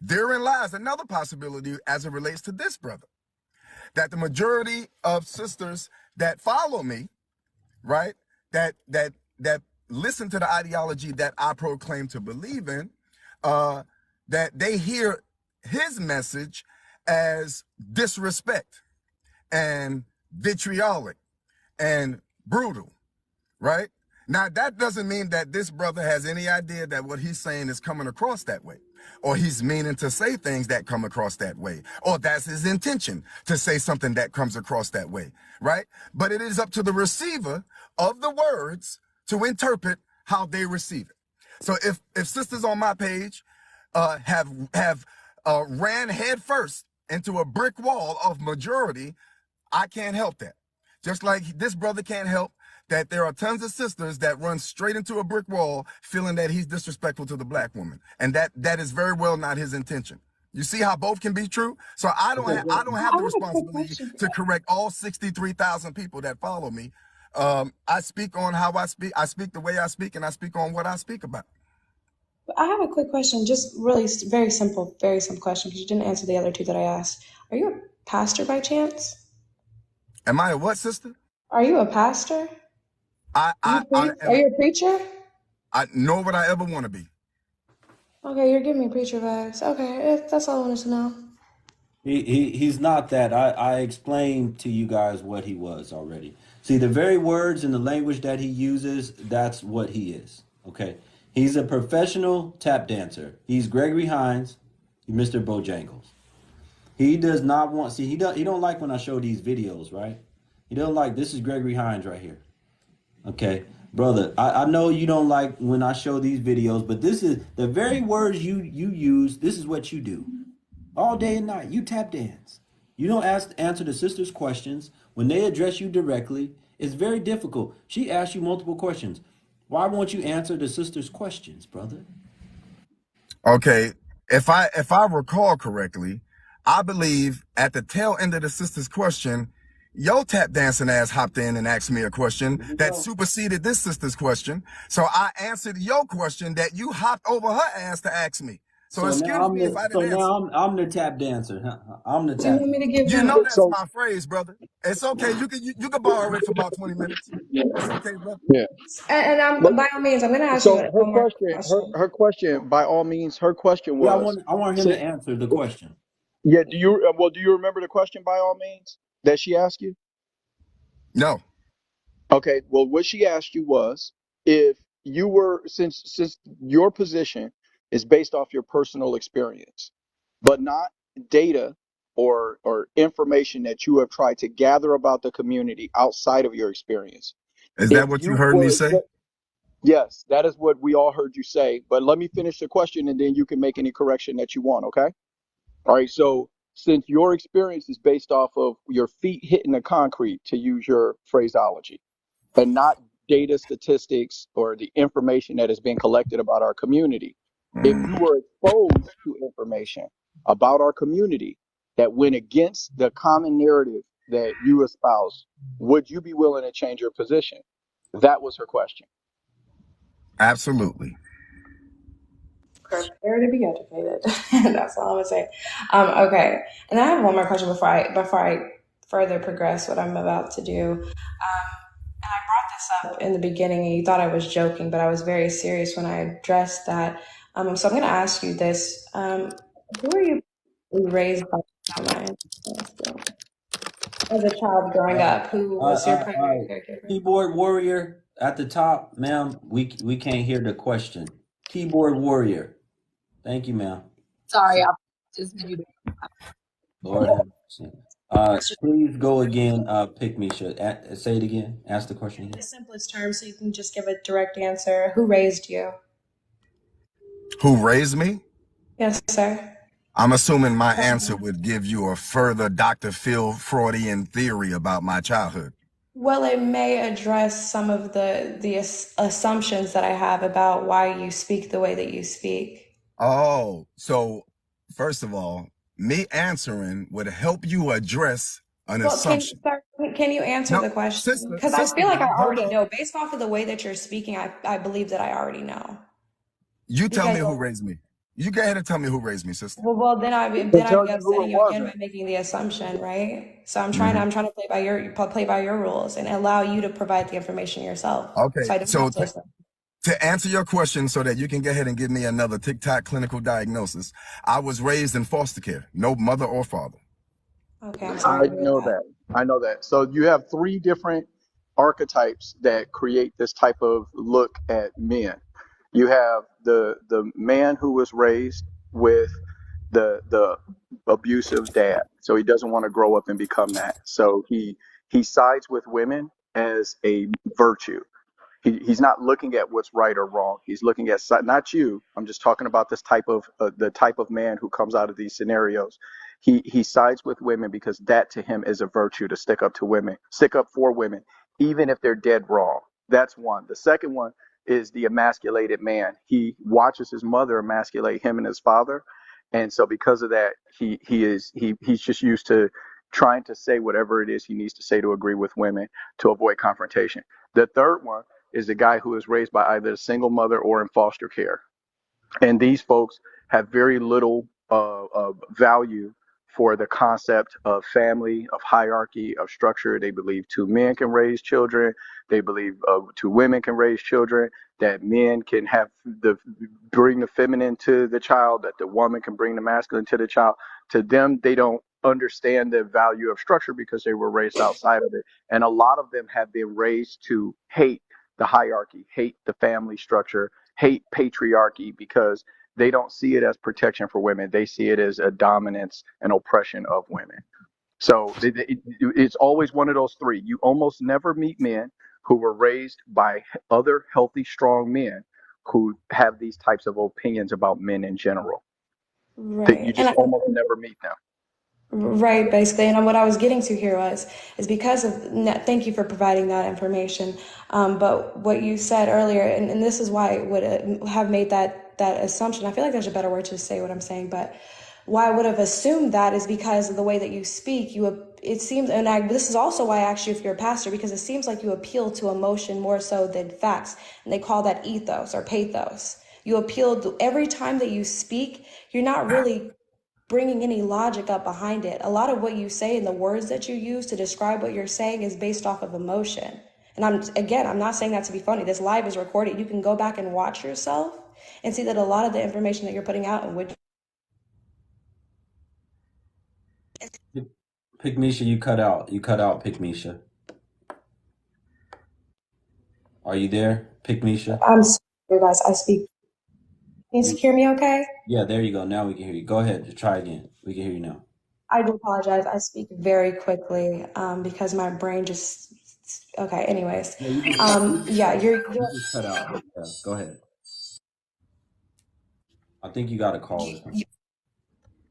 Therein lies another possibility as it relates to this brother, that the majority of sisters that follow me, right, that listen to the ideology that I proclaim to believe in, that they hear his message as disrespect and vitriolic and brutal, right? Now, that doesn't mean that this brother has any idea that what he's saying is coming across that way, or he's meaning to say things that come across that way, or that's his intention to say something that comes across that way, right? But it is up to the receiver of the words to interpret how they receive it. So if sisters on my page have ran headfirst into a brick wall of majority, I can't help that. Just like this brother can't help that there are tons of sisters that run straight into a brick wall feeling that he's disrespectful to the black woman. And that is very well not his intention. You see how both can be true? So I don't have the have a quick responsibility question. to correct all 63,000 people that follow me. I speak on how I speak the way I speak, and I speak on what I speak about. I have a quick question, just really very simple question, because you didn't answer the other two that I asked. Are you a pastor by chance? Am I a what, sister? Are you a pastor? I Are you a preacher? nor would I ever want to be. Okay, you're giving me preacher vibes. Okay, that's all I wanted to know. He's not that. I explained to you guys what he was already. See, the very words and the language that he uses, that's what he is. Okay. He's a professional tap dancer. He's Gregory Hines, Mr. Bojangles. He does not want, see, he don't like when I show these videos, right? He don't like, this is Gregory Hines right here. Okay, brother, I know you don't like when I show these videos, but this is the very words you use. This is what you do all day and night. You tap dance. You don't answer the sister's questions when they address you directly. It's very difficult. She asked you multiple questions. Why won't you answer the sister's questions, brother? Okay, if I recall correctly, I believe at the tail end of the sister's question, your tap dancing ass hopped in and asked me a question that superseded this sister's question. So I answered your question that you hopped over her ass to ask me. So excuse me if I didn't answer. I'm the tap dancer. I'm the Do you tap. want me to give You them? know that's So my phrase, brother. It's okay. You can borrow it for about 20 minutes. It's okay, brother. yeah. And Let by all means, I'm going to ask you So one more question. her question, by all means, her question Yeah, was, I want him to answer the question. yeah. Do you remember the question? By all means, that she asked you. No. Okay. Well, what she asked you was, if you were, since your position is based off your personal experience, but not data or information that you have tried to gather about the community outside of your experience. Is If that what you you heard me were, say? yes, that is what we all heard you say. But let me finish the question and then you can make any correction that you want, okay? All right. So, since your experience is based off of your feet hitting the concrete, to use your phraseology, and not data statistics or the information that has been collected about our community, if you were exposed to information about our community that went against the common narrative that you espouse, would you be willing to change your position? That was her question. Absolutely. Prepare to be educated. That's all I'm gonna say. Okay, and I have one more question before I further progress what I'm about to do. And I brought this up in the beginning, and you thought I was joking, but I was very serious when I addressed that. So I'm gonna ask you this: who are you raised by? As a child growing up, who was your primary caregiver? Keyboard warrior at the top, ma'am. We can't hear the question. Keyboard warrior. Thank you, ma'am. Sorry, I just muted. Lord have mercy. Please go again. Pick me. Say it again. Ask the question In the again. simplest terms, so you can just give a direct answer. Who raised you? Who raised me? Yes, sir. I'm assuming my answer would give you a further Dr. Phil Freudian theory about my childhood. Well, it may address some of the assumptions that I have about why you speak the way that you speak. Oh, so first of all, me answering would help you address an Well, assumption. can you answer No, the question? sister, Because I feel like I hold already on. know. Based off of the way that you're speaking, I believe that I already know. You tell me Because who raised me. You go ahead and tell me who raised me, sister. well, then I'd To be tell you who upsetting it you again wasn't. by making the assumption, right? So I'm Mhm. trying to play by your rules and allow you to provide the information yourself. Okay, So I don't so have to listen. to answer your question so that you can go ahead and give me another TikTok clinical diagnosis, I was raised in foster care, no mother or father. Okay, I'm sorry to hear that. I know that. So you have three different archetypes that create this type of look at men. You have the man who was raised with the abusive dad, so he doesn't want to grow up and become that. So he sides with women as a virtue. He's not looking at what's right or wrong. He's looking at not you. I'm just talking about this type of the type of man who comes out of these scenarios. He sides with women because that to him is a virtue, to stick up to women, stick up for women, even if they're dead wrong. That's one. The second one is the emasculated man. He watches his mother emasculate him and his father, and so because of that, he's just used to trying to say whatever it is he needs to say to agree with women to avoid confrontation. The third one is the guy who is raised by either a single mother or in foster care. And these folks have very little value for the concept of family, of hierarchy, of structure. They believe two men can raise children. They believe two women can raise children, that men can bring the feminine to the child, that the woman can bring the masculine to the child. To them, they don't understand the value of structure because they were raised outside of it. And a lot of them have been raised to hate the hierarchy, hate the family structure, hate patriarchy, because they don't see it as protection for women. They see it as a dominance and oppression of women. So it's always one of those three. You almost never meet men who were raised by other healthy, strong men who have these types of opinions about men in general. Right. You just almost never meet them. Right, basically. And what I was getting to here is because of, thank you for providing that information. But what you said earlier, and this is why I would have made that assumption. I feel like there's a better word to say what I'm saying, but why I would have assumed that is because of the way that you speak. It seems, and this is also why I asked you if you're a pastor, because it seems like you appeal to emotion more so than facts. And they call that ethos or pathos. You appeal to, every time that you speak, you're not really bringing any logic up behind it. A lot of what you say and the words that you use to describe what you're saying is based off of emotion. And I'm not saying that to be funny. This live is recorded. You can go back and watch yourself and see that a lot of the information that you're putting out and which Pygmisha, you cut out. You cut out, Pygmisha. Are you there, Pygmisha? I'm sorry, guys. I speak. Can you hear me okay? Yeah, there you go. Now we can hear you. Go ahead. Try again. We can hear you now. I do apologize. I speak very quickly because my brain just, okay, anyways. Yeah, you just cut out. Yeah, go ahead. I think you got a call or something.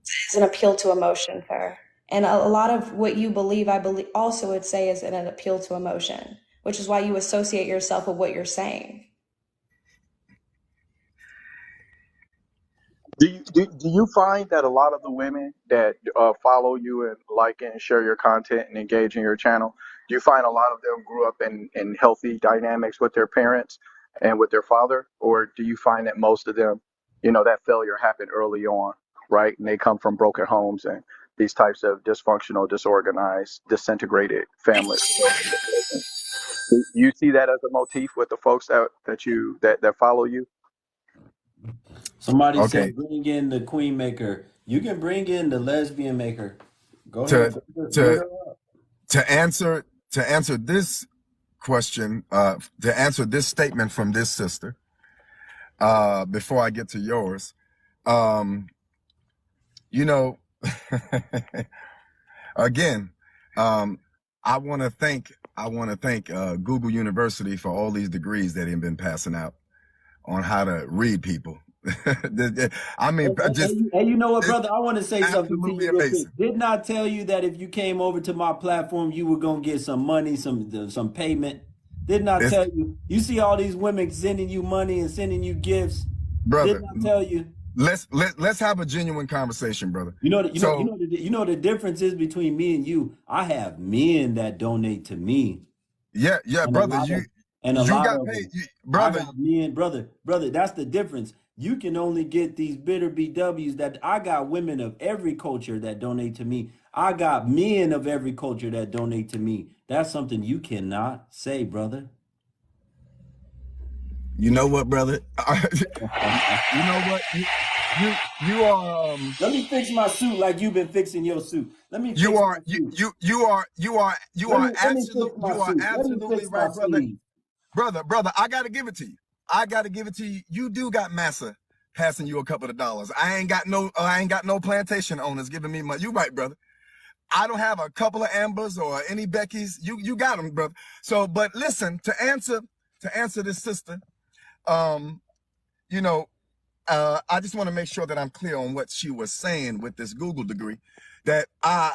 It's an appeal to emotion, sir. And a lot of what you believe, I believe also would say is an appeal to emotion, which is why you associate yourself with what you're saying. Do you find that a lot of the women that follow you and like and share your content and engage in your channel, do you find a lot of them grew up in healthy dynamics with their parents and with their father? Or do you find that most of them, that failure happened early on, right? And they come from broken homes and these types of dysfunctional, disorganized, disintegrated families. Do you see that as a motif with the folks that follow you? Somebody said bring in the queen maker. You can bring in the lesbian maker. Go ahead. To answer this question, to answer this statement from this sister, before I get to yours, again, I want to thank Google University for all these degrees that have been passing out on how to read people. I mean, hey, you know what, brother? I want to say something to you real quick. Didn't I tell you that if you came over to my platform, you were gonna get some money, some payment? Didn't I tell you? You see all these women sending you money and sending you gifts. Brother, didn't I tell you? Let's have a genuine conversation, brother. You know the difference is between me and you. I have men that donate to me. Yeah, brother. Brother. I got men, brother. That's the difference. You can only get these bitter BWs that I got women of every culture that donate to me. I got men of every culture that donate to me. That's something you cannot say, brother. You know what, brother? You know what? you are Let me fix my suit like you've been fixing your suit. Let me you fix my are suit. Let me fix my you are suit. Let me absolutely fix my right, brother. sleeve. Brother, I gotta give it to you. I gotta give it to you. You do got massa passing you a couple of dollars. I ain't got no plantation owners giving me money. You right, brother. I don't have a couple of Ambers or any Beckys. You got them, brother. So, but listen, to answer this sister, um, you know, I just want to make sure that I'm clear on what she was saying with this Google degree. That I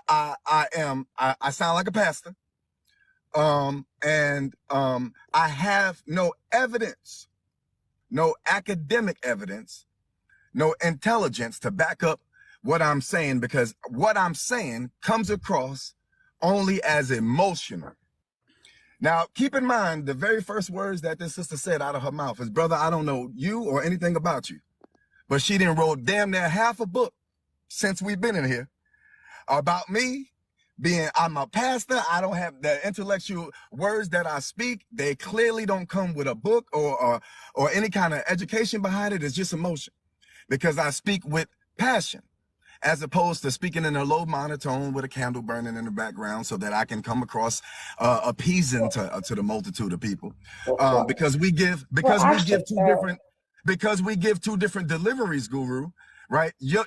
sound like a pastor. I have no evidence, no academic evidence, no intelligence to back up what I'm saying, because what I'm saying comes across only as emotional. Now, keep in mind, the very first words that this sister said out of her mouth is, brother, I don't know you or anything about you. But she didn't wrote damn near half a book since we've been in here about me being, I'm a pastor. I don't have the intellectual words that I speak. They clearly don't come with a book or any kind of education behind it. It's just emotion, because I speak with passion, as opposed to speaking in a low monotone with a candle burning in the background so that I can come across appeasing to the multitude of people. Because we give Well, actually, sir, two different deliveries, Guru, right? Your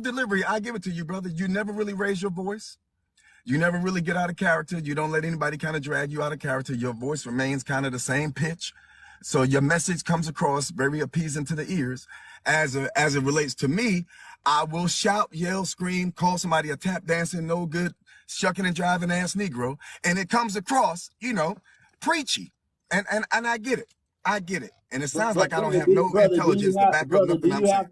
delivery, I give it to you, brother. You never really raise your voice. You never really get out of character. You don't let anybody kind of drag you out of character. Your voice remains kind of the same pitch. So your message comes across very appeasing to the ears. As it relates to me, I will shout, yell, scream, call somebody a tap dancing, no good, shucking and driving ass Negro. And it comes across, preachy. And I get it. I get it. And it sounds like I don't have no intelligence to back up nothing I'm saying.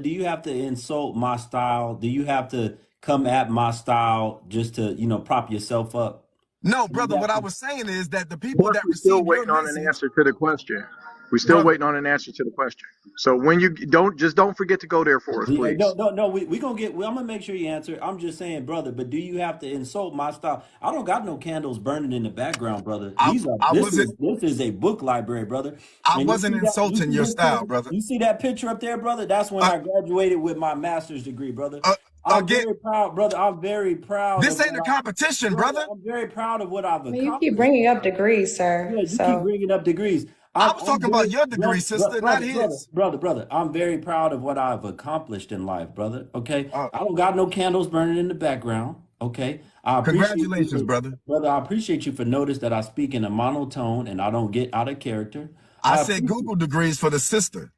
Do you have to insult my style? Do you have to come at my style just to, prop yourself up? No, Do you brother, what have I to? was saying is that the people Plus, that we're still receive your waiting on an message, answer to the question. We're still brother, waiting on an answer to the question. So when you don't forget to go there for us, Yeah, no, please. no, no. We gonna get. I'm gonna make sure you answer. I'm just saying, brother. But do you have to insult my style? I don't got no candles burning in the background, brother. I These are. I This wasn't is this is a book library, brother. I And you wasn't see that? You insulting see your this style, picture? brother. You see that picture up there, brother? That's when Uh, I graduated with my master's degree, brother. uh, I'm again, very proud, brother. I'm very proud this of ain't what a I, competition, brother. brother. I'm very proud of what I've I mean, you keep accomplished. bringing up degrees, sir. Yeah, you keep So bringing up degrees. I was I'm talking about very your degree, sister, not his. brother. I'm very proud of what I've accomplished in life, brother. Okay, Uh, I don't got no candles burning in the background. Okay, I appreciate you Congratulations, for, brother. brother. I appreciate you for notice that I speak in a monotone and I don't get out of character. I I said appreciate. Google degrees for the sister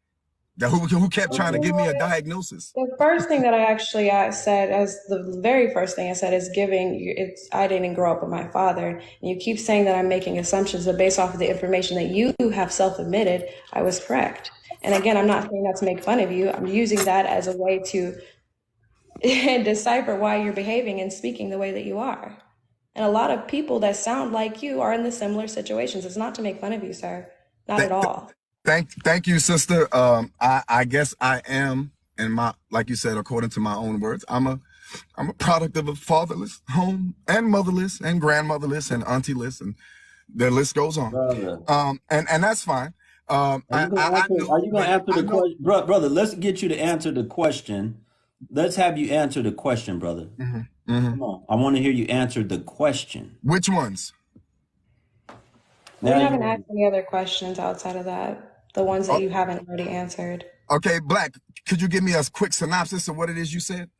that who kept trying to Okay, give me a diagnosis. the first thing that I actually said, as the very first thing I said, is giving. It's I didn't grow up with my father, and you keep saying that I'm making assumptions, but based off of the information that you have self-admitted, I was correct. And again, I'm not saying that to make fun of you. I'm using that as a way to decipher why you're behaving and speaking the way that you are. And a lot of people that sound like you are in the similar situations. It's not to make fun of you, sir. Not Th- at th- all. thank you, sister. I guess I am, in my, like you said, according to my own words, I'm a product of a fatherless home and motherless and grandmotherless and auntieless, and the list goes on. brother. And that's fine. Are you gonna I answer? Are know you gonna that answer I the know. question, brother? Let's get you to answer the question. Let's have you answer the question, brother. Mhm, mhm. Come on, I want to hear you answer the question. Which ones? Well, Now you you haven't want asked any other questions outside of that, the ones that Oh, you haven't already answered. okay, Black. Could you give me a quick synopsis of what it is you said,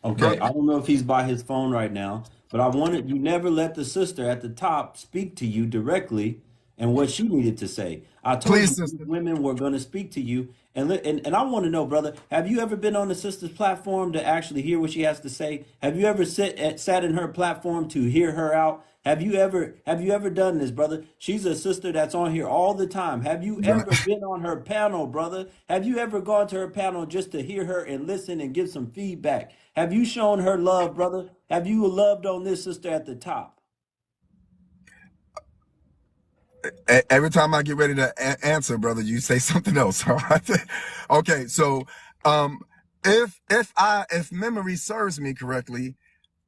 okay, brother? I don't know if he's by his phone right now, but I wanted you never let the sister at the top speak to you directly and what she needed to say. I told Please, you these sister. women were going to speak to you, and I want to know, brother, have you ever been on the sister's platform to actually hear what she has to say? Have you ever sat in her platform to hear her out? Have you ever done this, brother? She's a sister that's on here all the time. Have you You're ever not- been on her panel, brother? Have you ever gone to her panel just to hear her and listen and give some feedback? Have you shown her love, brother? Have you loved on this sister at the top? Every time I get ready to answer, brother, you say something else. All right. Okay, so um, if memory serves me correctly,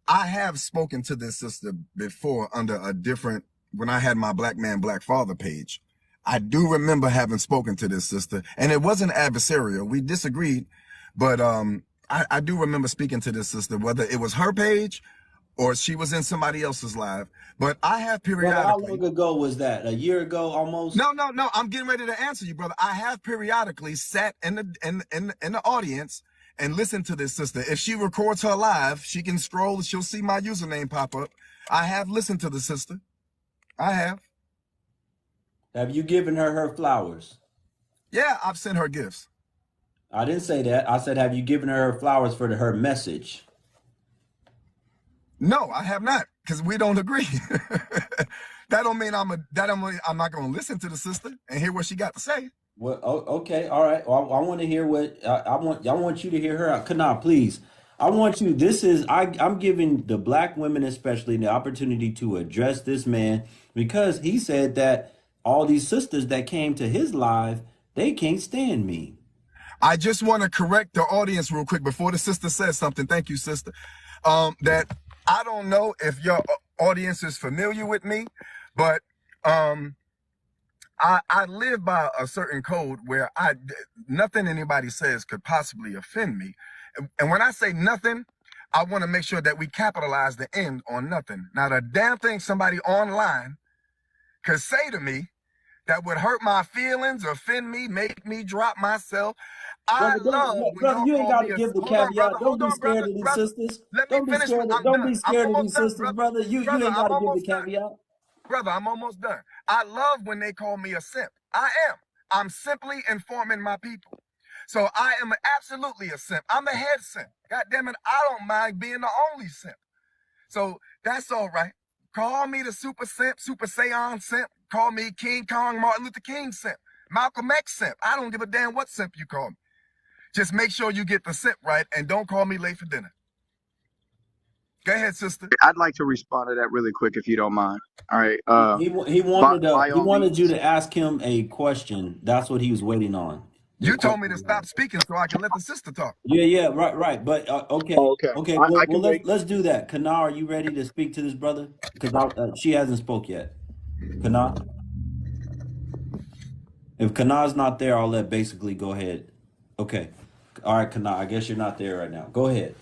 I have spoken to this sister before under a different, when I had my Black Man Black Father page. I do remember having spoken to this sister, and it wasn't adversarial. We disagreed, but I do remember speaking to this sister, whether it was her page or she was in somebody else's live. But I have Brother, how periodically. long ago was that? A year ago, almost? No. I'm getting ready to answer you, brother. I have periodically sat in the audience and listened to this sister. If she records her live, she can scroll. She'll see my username pop up. I have listened to the sister. I have. Have you given her flowers? Yeah, I've sent her gifts. I didn't say that. I said, have you given her flowers for her message? No, I have not, because we don't agree. That don't mean I'm not going to listen to the sister and hear what she got to say. Well, okay, all right. Well, I want to hear what I want you to hear her. Kana, please. I want you. I'm giving the black women especially the opportunity to address this man because he said that all these sisters that came to his live, they can't stand me. I just want to correct the audience real quick before the sister says something. Thank you, sister. That I don't know if your audience is familiar with me, but I live by a certain code where nothing anybody says could possibly offend me. And when I say nothing, I want to make sure that we capitalize the end on nothing. Now, the damn thing somebody online could say to me that would hurt my feelings, offend me, make me drop myself. I love when Brother, y'all you ain't call got me to a... give the Hold on, brother. caveat. Don't Hold be on, scared brother. of these Brother, sisters. let me finish. I'm Don't done. be I'm scared of these almost done, sisters, brother. brother. You Brother, ain't got I'm to give the almost done. caveat. Brother, I'm almost done. I love when they call me a simp. I am. I'm simply informing my people. So I am absolutely a simp. I'm a head simp. God damn it, I don't mind being the only simp. So that's all right. Call me the super simp, super Saiyan simp. Call me King Kong, Martin Luther King simp, Malcolm X simp. I don't give a damn what simp you call me. Just make sure you get the simp right and don't call me late for dinner. Go ahead, sister. I'd like to respond to that really quick if you don't mind. All right. He By he all wanted you means. to ask him a question. That's what he was waiting on. Your You told me question. to stop speaking so I can let the sister talk. Yeah, right. But Oh, okay, okay. okay. I Well, can wait. let's do that. Kana, are you ready to speak to this brother? Because she hasn't spoke yet. Kana, if Kana's not there, I'll let basically go ahead. Okay, all right, Kana. I guess you're not there right now. Go ahead.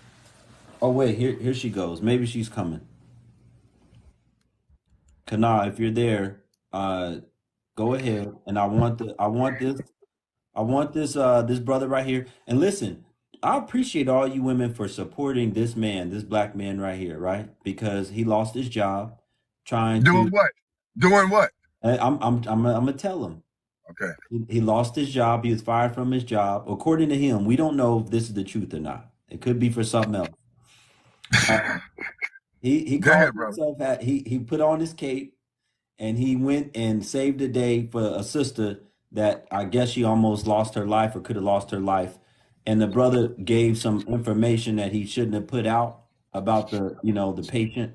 Oh wait, here she goes. Maybe she's coming. Kana, if you're there, go ahead. And I want this brother right here. And listen, I appreciate all you women for supporting this man, this black man right here, right? Because he lost his job trying Doing to. what? Doing what? I'm gonna tell him. Okay. He lost his job. He was fired from his job. According to him, we don't know if this is the truth or not. It could be for something else. He Go called ahead, brother. himself. He put on his cape and he went and saved the day for a sister that I guess she almost lost her life or could have lost her life. And the brother gave some information that he shouldn't have put out about the patient,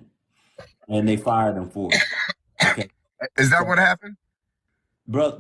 and they fired him for it. Okay, Is that so what happened? brother,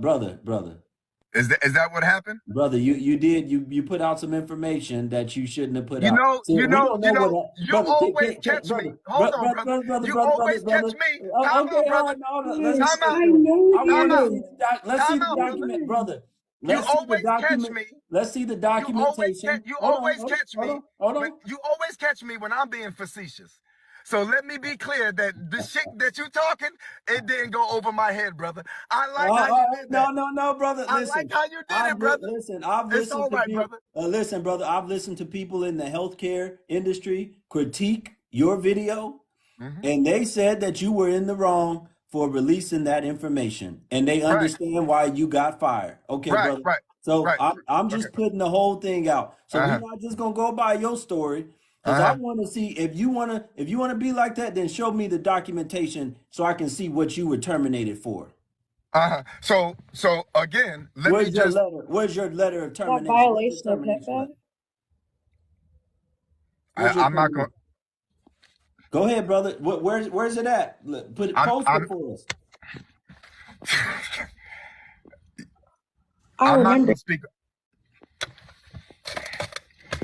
Is that what happened? brother, you put out some information that you shouldn't have put You out. know, So we don't know what, you brother, always catch me. Hold on, brother. You always catch me. Time Okay, out, all brother. right, no, let's Yes, get Time this out. I going. know I Time want to out. see you. let's see Time the out, brother. document, brother. You Let's see the always catch document. me. Let's see the documentation. You Hold on, always catch me hold when on. you always catch me when I'm being facetious. So let me be clear that the shit that you talking, it didn't go over my head, brother. I like how you did that. No, brother. I like Listen, how you did it, brother. I've It's listened all to right, people. brother. Listen, brother. I've listened to people in the healthcare industry critique your video, Mm-hmm. and they said that you were in the wrong for releasing that information, and they Right, understand why you got fired. Okay, right, brother. right, So right. I'm Okay. just putting the whole thing out. So we're Uh-huh. not just gonna go by your story. Because I Uh-huh. want to see if you wanna be like that, then show me the documentation so I can see what you were terminated for. Uh-huh. So again, let me Where's your just letter? Where's your letter of That termination? Where's your violation of termination HIPAA. letter? Where's your I'm not going termination? Go ahead, brother. Where's it at? Post it I'm for us. I I'm not remember. going to speak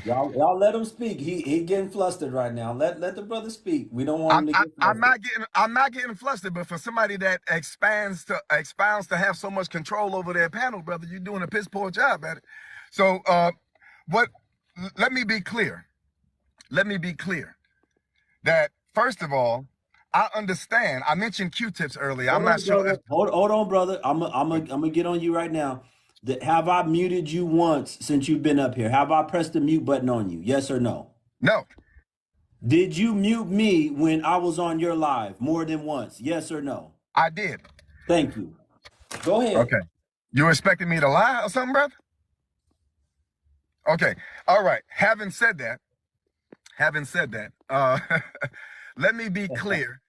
Y'all let him speak. He getting flustered right now. Let the brother speak. We don't want him to get flustered. I'm not getting flustered, but for somebody that expounds to have so much control over their panel, brother, you're doing a piss poor job at it. So what let me be clear. Let me be clear that first of all, I understand. I mentioned Q-tips earlier. I'm Hold not on, sure if brother. Hold on, brother. I'm gonna get on you right now. Have I muted you once since you've been up here? Have I pressed the mute button on you? Yes or no? no, Did you mute me when I was on your live more than once? Yes or no? I did. Thank you. Go ahead. Okay. You expecting me to lie or something, brother? Okay. All right. Having said that, let me be clear.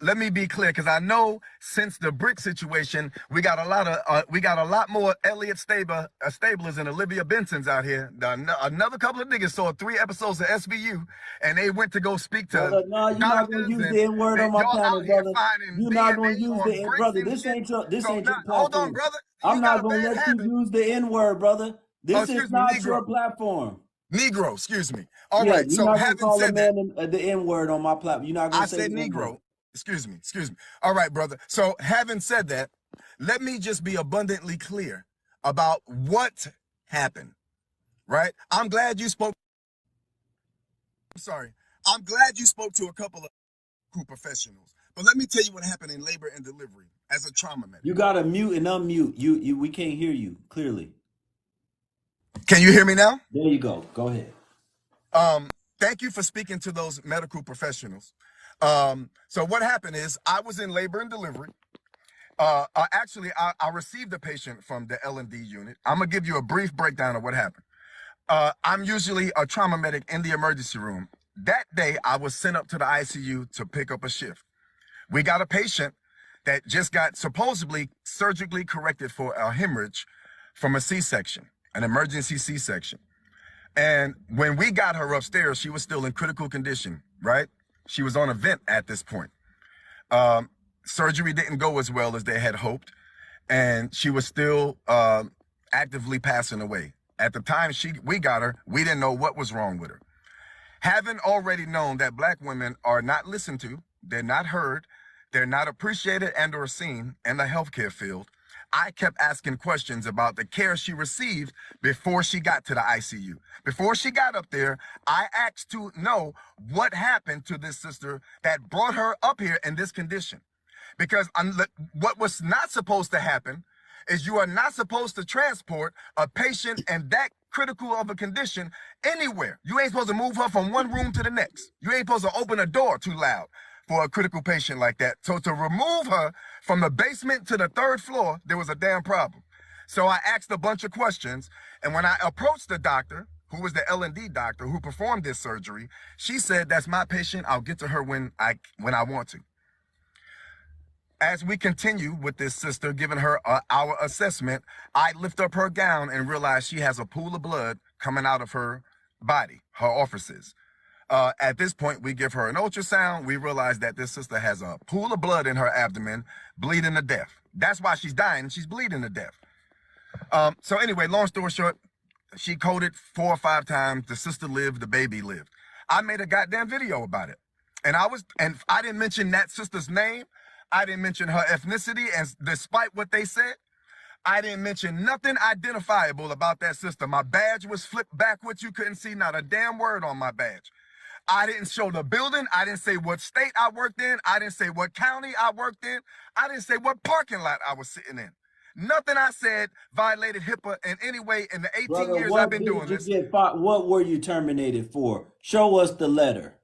Let me be clear, because I know since the brick situation, we got a lot more Elliot Stablers and Olivia Bensons out here. Another couple of niggas saw 3 episodes of SVU, and they went to go speak to Brother, no, you're not gonna doctors, use and the N word on my y'all panel, out here brother. finding You're not gonna DNA use on the bricks brother. and This shit. ain't your So now, hold on, platform. brother. I'm You got not a gonna bad let you habit. use the N word, brother. Oh, This is excuse me, not Negro. your platform. Negro, excuse me. All Yeah, right. you're So not gonna having call a said that, man the N word on my platform. You're not gonna I say said the N word. Negro. Excuse me. Excuse me. All right, brother. So having said that, let me just be abundantly clear about what happened, right? I'm glad you spoke. I'm sorry. I'm glad you spoke to a couple of crew professionals. But let me tell you what happened in labor and delivery as a trauma medic. You gotta mute and unmute. We can't hear you clearly. Can you hear me now? There you go. Go ahead. Thank you for speaking to those medical professionals. So what happened is I was in labor and delivery. Actually, I received a patient from the L&D unit. I'm gonna give you a brief breakdown of what happened. I'm usually a trauma medic in the emergency room. That day, I was sent up to the ICU to pick up a shift. We got a patient that just got supposedly surgically corrected for a hemorrhage from a C-section, an emergency C-section. And when we got her upstairs, she was still in critical condition, right? She was on a vent at this point. Surgery didn't go as well as they had hoped, and she was still actively passing away. At the time we got her, we didn't know what was wrong with her. Having already known that Black women are not listened to, they're not heard, they're not appreciated and or seen in the healthcare field, I kept asking questions about the care she received before she got to the ICU. Before she got up there, I asked to know what happened to this sister that brought her up here in this condition. Because what was not supposed to happen is you are not supposed to transport a patient in that critical of a condition anywhere. You ain't supposed to move her from one room to the next. You ain't supposed to open a door too loud for a critical patient like that. So to remove her from the basement to the 3rd floor, there was a damn problem. So I asked a bunch of questions, and when I approached the doctor, who was the L&D doctor who performed this surgery, she said, "That's my patient. I'll get to her when I want to." As we continue with this sister, giving her our assessment, I lift up her gown and realize she has a pool of blood coming out of her body, her orifices. At this point, we give her an ultrasound. We realize that this sister has a pool of blood in her abdomen, bleeding to death. That's why she's dying. She's bleeding to death. So anyway, long story short, she coded 4 or 5 times. The sister lived, the baby lived. I made a goddamn video about it. And I didn't mention that sister's name. I didn't mention her ethnicity, and despite what they said, I didn't mention nothing identifiable about that sister. My badge was flipped backwards. You couldn't see not a damn word on my badge. I didn't show the building. I didn't say what state I worked in. I didn't say what county I worked in. I didn't say what parking lot I was sitting in. Nothing I said violated HIPAA in any way in the 18 Brother, years I've what been did doing you this. get fired? What were you terminated for? Show us the letter.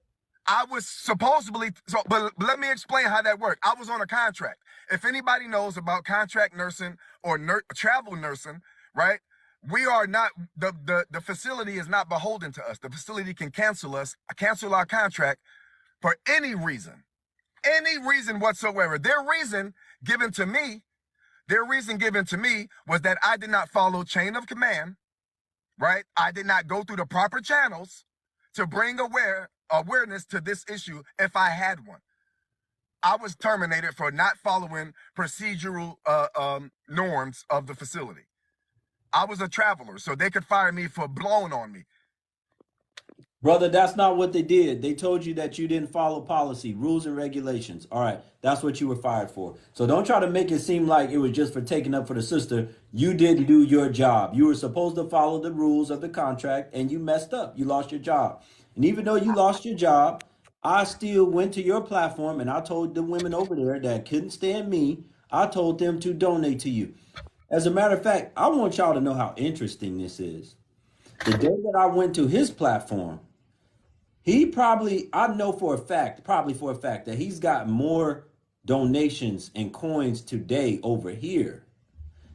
I was supposedly, but let me explain how that worked. I was on a contract. If anybody knows about contract nursing or travel nursing, right? We are not, the facility is not beholden to us. The facility can cancel our contract for any reason whatsoever. Their reason given to me was that I did not follow chain of command, right? I did not go through the proper channels to bring awareness to this issue if I had one. I was terminated for not following procedural norms of the facility. I was a traveler, so they could fire me for blowing on me. Brother, that's not what they did. They told you that you didn't follow policy, rules, and regulations. All right, that's what you were fired for. So don't try to make it seem like it was just for taking up for the sister. You didn't do your job. You were supposed to follow the rules of the contract, and you messed up. You lost your job. And even though you lost your job, I still went to your platform and I told the women over there that couldn't stand me, I told them to donate to you. As a matter of fact, I want y'all to know how interesting this is. The day that I went to his platform, he probably, I know for a fact, probably for a fact, that he's got more donations and coins today over here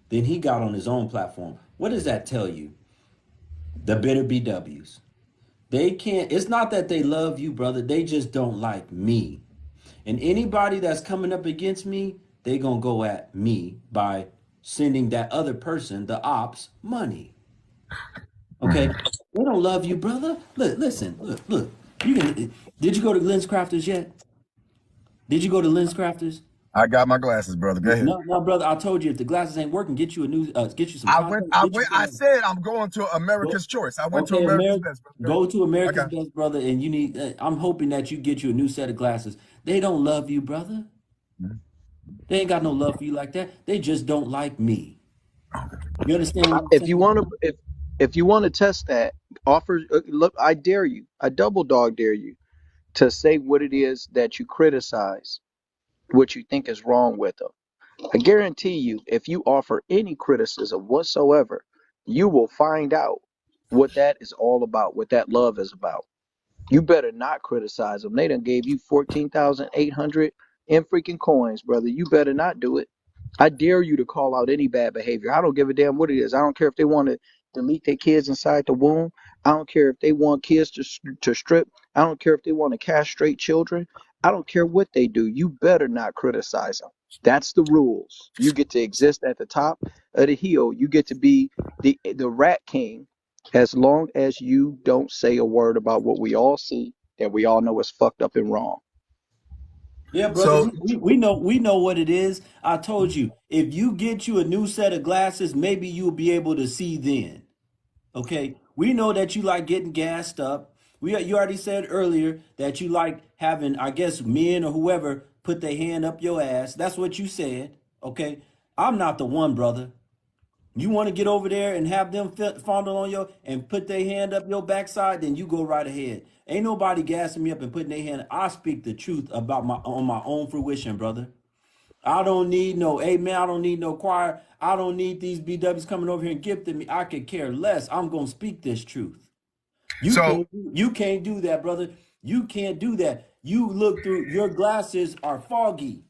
than he got on his own platform. What does that tell you? The bitter BWs. They can't, it's not that they love you, brother. They just don't like me. And anybody that's coming up against me, they gonna go at me by sending that other person, the ops, money. Okay? They don't love you, brother. Look, listen, look. You can, did you go to Lens Crafters yet? Did you go to Lens Crafters? I got my glasses, brother. Go ahead. No, no, brother. I told you if the glasses ain't working, get you a new, get you some contacts, get you I some. said I'm going to Go, America's Choice. I went to okay, America's America, Best, brother. Go ahead. go to I America's got Best, brother, and you need. I'm hoping that you get you a new set of glasses. They don't love you, brother. you. They ain't got no love for you like that. They just don't like me. You understand what I'm If you saying? want to, if you want to test that, offer. Look, I dare you. I double dog dare you to say what it is that you criticize, what you think is wrong with them. I guarantee you, if you offer any criticism whatsoever, you will find out what that is all about, what that love is about. You better not criticize them. They done gave you 14,800 in freaking coins, brother. You better not do it. I dare you to call out any bad behavior. I don't give a damn what it is. I don't care if they want to delete their kids inside the womb. I don't care if they want kids to strip. I don't care if they want to castrate children. I don't care what they do. You better not criticize them. That's the rules. You get to exist at the top of the hill. You get to be the rat king as long as you don't say a word about what we all see that we all know is fucked up and wrong. Yeah, brother. So We know what it is. I told you if you get you a new set of glasses, maybe you'll be able to see then. Okay, we know that you like getting gassed up. You already said earlier that you like having, I guess, men or whoever put their hand up your ass. That's what you said. Okay, I'm not the one, brother. You want to get over there and have them fondle on you and put their hand up your backside, then you go right ahead. Ain't nobody gassing me up and putting their hand. I speak the truth about my on my own fruition, brother. I don't need no amen. I don't need no choir. I don't need these BWs coming over here and gifting me. I could care less. I'm gonna speak this truth. You so can't. You can't do that, brother. You can't do that. You look through your glasses are foggy.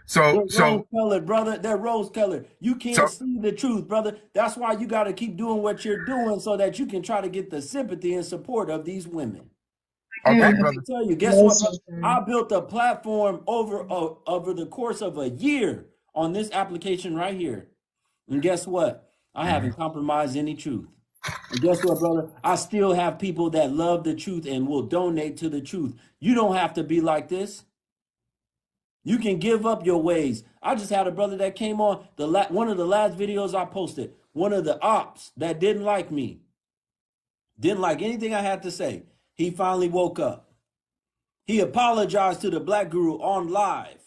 so They're rose so colored, brother. They're rose colored. You so can't see the truth, brother. That's why you got to keep doing what you're doing so that you can try to get the sympathy and support of these women. okay, And let brother. me tell you, guess what, brother? Listen, I built a platform over the course of a year on this application right here. And guess what? I haven't compromised any truth. And guess what, brother? I still have people that love the truth and will donate to the truth. You don't have to be like this. You can give up your ways. I just had a brother that came on one of the last videos I posted. One of the ops that didn't like me, didn't like anything I had to say. He finally woke up. He apologized to the Black Guru on live.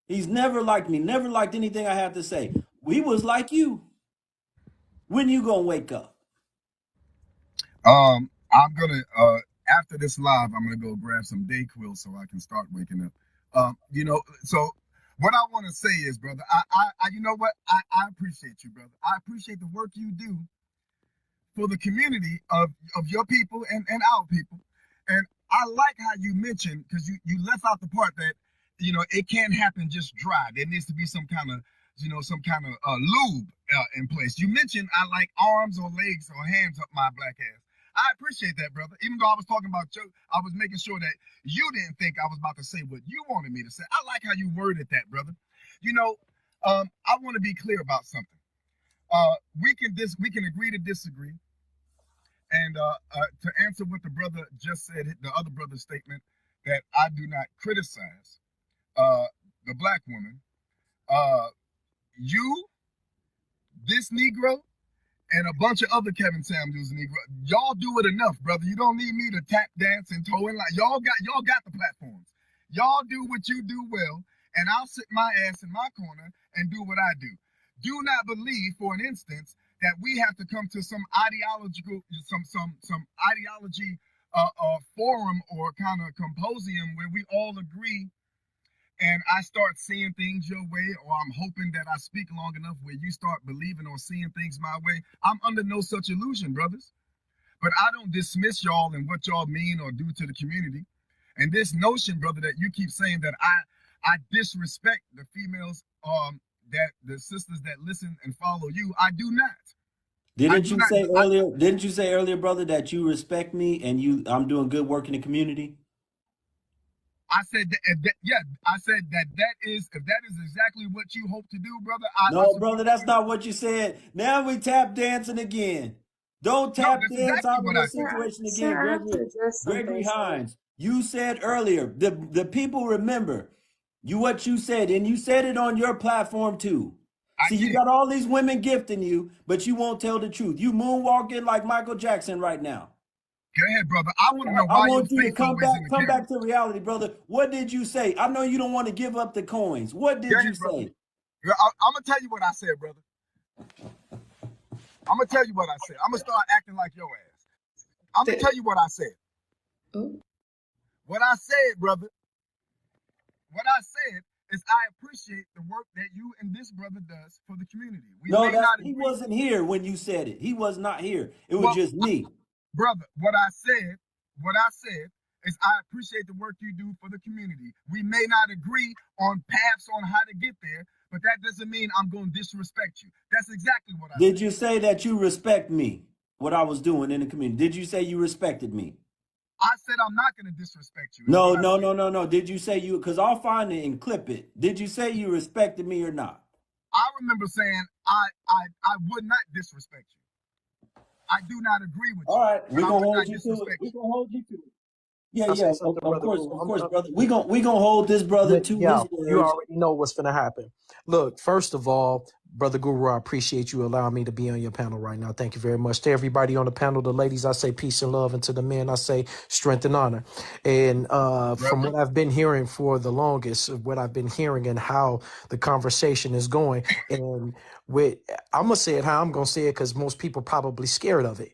He's never liked me, never liked anything I had to say. We was like you. When you gonna wake up? I'm gonna after this live, I'm gonna go grab some Dayquil so I can start waking up. So what I want to say is, brother, you know what? I appreciate you, brother. I appreciate the work you do for the community of your people and our people. And I like how you mentioned, because you left out the part that, it can't happen just dry. There needs to be some kind of, lube in place. You mentioned I like arms or legs or hands up my black ass. I appreciate that, brother. Even though I was talking about you, I was making sure that you didn't think I was about to say what you wanted me to say. I like how you worded that, brother. I want to be clear about something. We can agree to disagree. And to answer what the brother just said, the other brother's statement that I do not criticize uh, the black woman, uh, you, this Negro, and a bunch of other Kevin Samuels, Negro. Y'all do it enough, brother. You don't need me to tap dance and toe in line. Y'all got the platforms. Y'all do what you do well, and I'll sit my ass in my corner and do what I do. Do not believe for an instance that we have to come to some ideological, some ideology forum or kind of symposium where we all agree and I start seeing things your way, or I'm hoping that I speak long enough where you start believing or seeing things my way. I'm under no such illusion, brothers. But I don't dismiss y'all and what y'all mean or do to the community. And this notion, brother, that you keep saying that I disrespect the females, that the sisters that listen and follow you, I do not. Didn't you say earlier? Didn't you say earlier, brother, that you respect me and I'm doing good work in the community? I said yeah. I said that is if that is exactly what you hope to do, brother. No, brother, that's not what you said. Now we tap dancing again. Don't No, tap that's dance exactly out of what the I said. situation Sir, again, I have to address Gregory something, sir. Hines. You said earlier the people remember what you said, and you said it on your platform too. I See, you did. got all these women gifting you, but you won't tell the truth. You moonwalking like Michael Jackson right now. Go ahead, brother. I want to know I why your want you to face always in the come camera. back to reality, brother. What did you say? I know you don't want to give up the coins. What Go did you ahead, brother. say? I'm gonna tell you what I said, brother. I'm gonna tell you what I said. I'm gonna start acting like your ass. I'm gonna tell you what I said. Ooh. What I said, brother. What I said is I appreciate the work that you and this brother does for the community. We No, may not he agree. wasn't here when you said it. He was not here. It was Well, just me. brother, what I said is I appreciate the work you do for the community. We may not agree on paths on how to get there, but that doesn't mean I'm going to disrespect you. That's exactly what I Did said. you say that you respect me? What I was doing in the community? Did you say you respected me? I said I'm not going to disrespect you. Is No, what I no, said. no, no, no. Did you say you? Because I'll find it and clip it. Did you say you respected me or not? I remember saying I would not disrespect you. I do not agree with All you, right, but we're I gonna would hold not you to it. disrespect We're you. gonna hold you to it. Yeah, I yeah. say something, brother Guru? Of course, brother. We gonna hold this brother to Yeah, his you words. already know what's going to happen. Look, first of all, brother Guru, I appreciate you allowing me to be on your panel right now. Thank you very much. To everybody on the panel, the ladies, I say peace and love, and to the men, I say strength and honor. And from Brother, what I've been hearing for the longest, what I've been hearing and how the conversation is going, and with I'm gonna say it how I'm gonna say it because most people probably scared of it.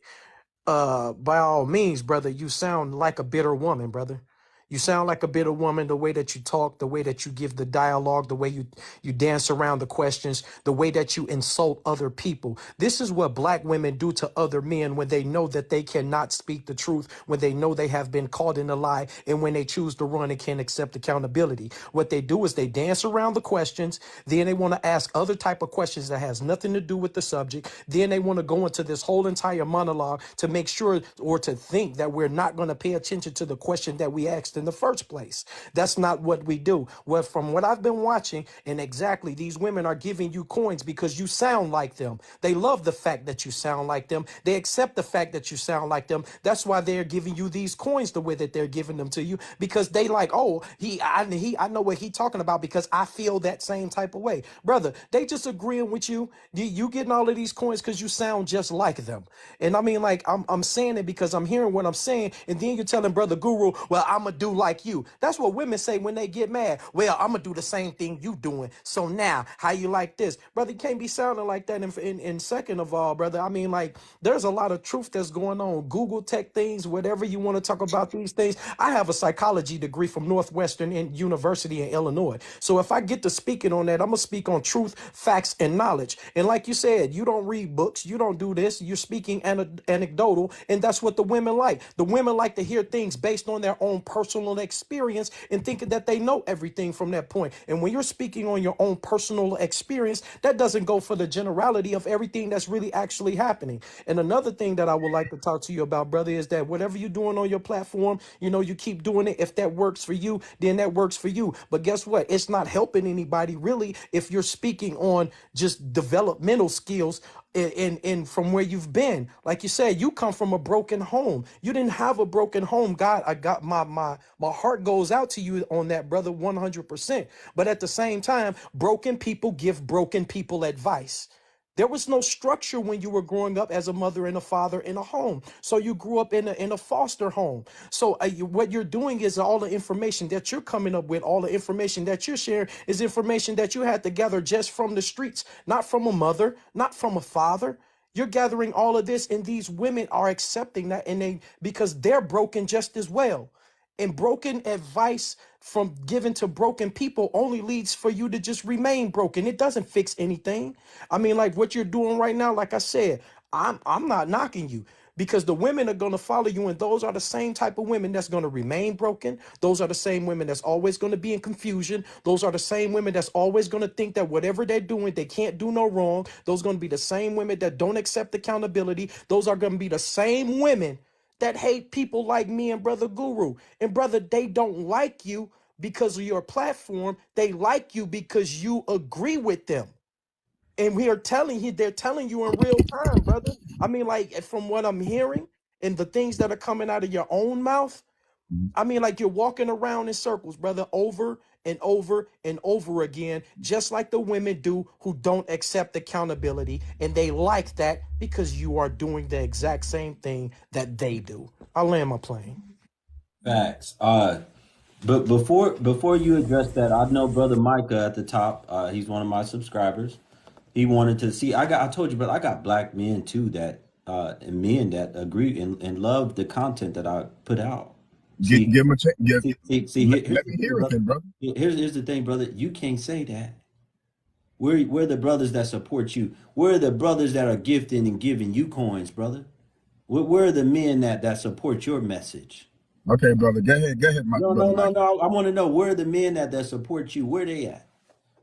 By all means, brother, you sound like a bitter woman, brother. You sound like a bitter woman, the way that you talk, the way that you give the dialogue, the way you dance around the questions, the way that you insult other people. This is what black women do to other men when they know that they cannot speak the truth, when they know they have been caught in a lie, and when they choose to run and can't accept accountability. What they do is they dance around the questions, then they want to ask other type of questions that has nothing to do with the subject. Then they want to go into this whole entire monologue to make sure or to think that we're not going to pay attention to the question that we asked in the first place. That's not what we do. Well, from what I've been watching, and exactly, these women are giving you coins because you sound like them. They love the fact that you sound like them. They accept the fact that you sound like them. That's why they're giving you these coins the way that they're giving them to you, because they like, oh, I know what he talking about because I feel that same type of way. Brother, they just agreeing with you. You getting all of these coins because you sound just like them. And I mean, like, I'm saying it because I'm hearing what I'm saying, and then you're telling brother Guru, well, I'm gonna do like you. That's what women say when they get mad. Well, I'm gonna do the same thing you doing. So now, how you like this, brother? You can't be sounding like that. In second of all, brother, I mean, like, there's a lot of truth that's going on. Google tech things, whatever you want to talk about these things. I have a psychology degree from Northwestern University in Illinois. So if I get to speaking on that, I'm gonna speak on truth, facts, and knowledge. And like you said, you don't read books, you don't do this. You're speaking anecdotal, and that's what the women like. The women like to hear things based on their own personal experience and thinking that they know everything from that point. And when you're speaking on your own personal experience, that doesn't go for the generality of everything that's really actually happening. And another thing that I would like to talk to you about, brother, is that whatever you're doing on your platform, you keep doing it. If that works for you, then that works for you. But guess what? It's not helping anybody really if you're speaking on just developmental skills and from where you've been. Like you said, you come from a broken home. You didn't have a broken home. God, I got my heart goes out to you on that, brother, 100%. But at the same time, broken people give broken people advice. There was no structure when you were growing up as a mother and a father in a home. So you grew up in a foster home. So what you're doing is all the information that you're coming up with, all the information that you're sharing is information that you had to gather just from the streets, not from a mother, not from a father. You're gathering all of this, and these women are accepting that, and because they're broken just as well. And broken advice from given to broken people only leads for you to just remain broken. It doesn't fix anything. I mean, like what you're doing right now, like I said, I'm not knocking you, because the women are going to follow you, and those are the same type of women that's going to remain broken. Those are the same women that's always going to be in confusion. Those are the same women that's always going to think that whatever they're doing, they can't do no wrong. Those are going to be the same women that don't accept accountability. Those are going to be the same women that hate people like me and Brother Guru. And brother, they don't like you because of your platform. They like you because you agree with them. And they're telling you in real time, brother. I mean, like from what I'm hearing and the things that are coming out of your own mouth, I mean, like you're walking around in circles, brother, over and over and over again, just like the women do who don't accept accountability. And they like that because you are doing the exact same thing that they do. I'll land my plane. Facts. But before you address that, I know Brother Micah at the top. He's one of my subscribers. He wanted to see. I told you, but I got black men too that and men that agree and love the content that I put out. Give See, him a chance. here's Let me the thing, hear it brother. then, brother. Here's the thing, brother. You can't say that. We're the brothers that support you. We're the brothers that are gifting and giving you coins, brother. We're the men that support your message. Okay, brother. Go ahead, my No, brother no, no, Mike. no. I want to know where are the men that support you. Where they at?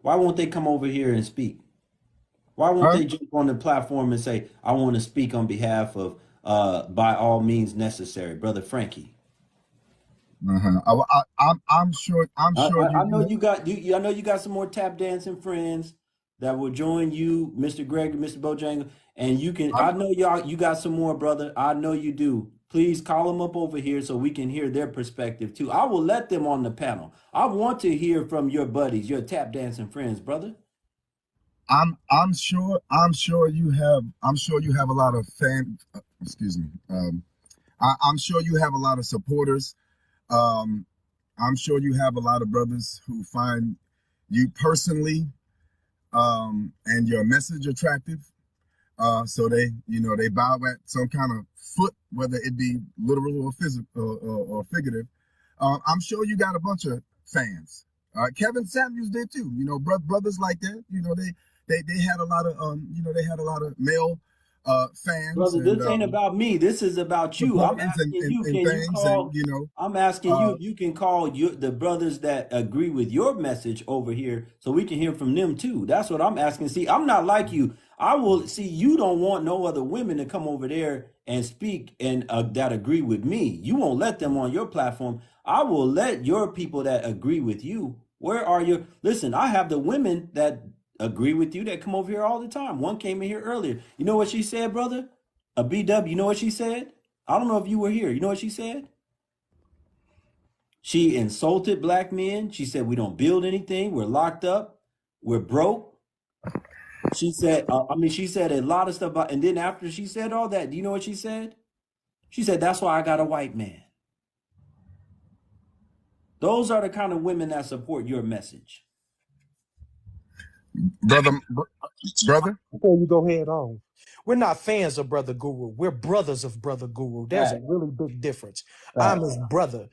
Why won't they come over here and speak? Why won't Huh? they jump on the platform and say, "I want to speak on behalf of by all means necessary, brother Frankie"? I'm sure. I'm I, sure I, you I know do. you got you. I know you got some more tap dancing friends that will join you, Mr. Greg and Mr. Bojangle, and you can. I I'm, know y'all. You got some more, brother. I know you do. Please call them up over here so we can hear their perspective too. I will let them on the panel. I want to hear from your buddies, your tap dancing friends, brother. I'm sure. I'm sure you have. I'm sure you have a lot of fan. Excuse me. I'm sure you have a lot of supporters. Um, I'm sure you have a lot of brothers who find you personally and your message attractive. So they bow at some kind of foot, whether it be literal or physical or figurative. I'm sure you got a bunch of fans. Kevin Samuels did too. Brothers like that. They had a lot of they had a lot of male fans Brother, and this ain't about me. This is about you. I'm supporters and, asking and, you, and can you things and call? I'm asking you uh, if you can call the brothers that agree with your message over here so we can hear from them too. That's what I'm asking. See, I'm not like you. I will see you don't want no other women to come over there and speak and that agree with me. You won't let them on your platform. I will let your people that agree with you. Where are your listen, I have the women that agree with you that come over here all the time. One came in here earlier. You know what she said, brother? A BW, you know what she said? I don't know if you were here. You know what she said? She insulted black men. She said we don't build anything. We're locked up. We're broke. She said, she said a lot of stuff about, and then after she said all that, do you know what she said? She said, that's why I got a white man. Those are the kind of women that support your message. brother. Before you go head on, we're not fans of Brother Guru. We're brothers of Brother Guru. There's a Fact, really big difference. I'm fact. his brother,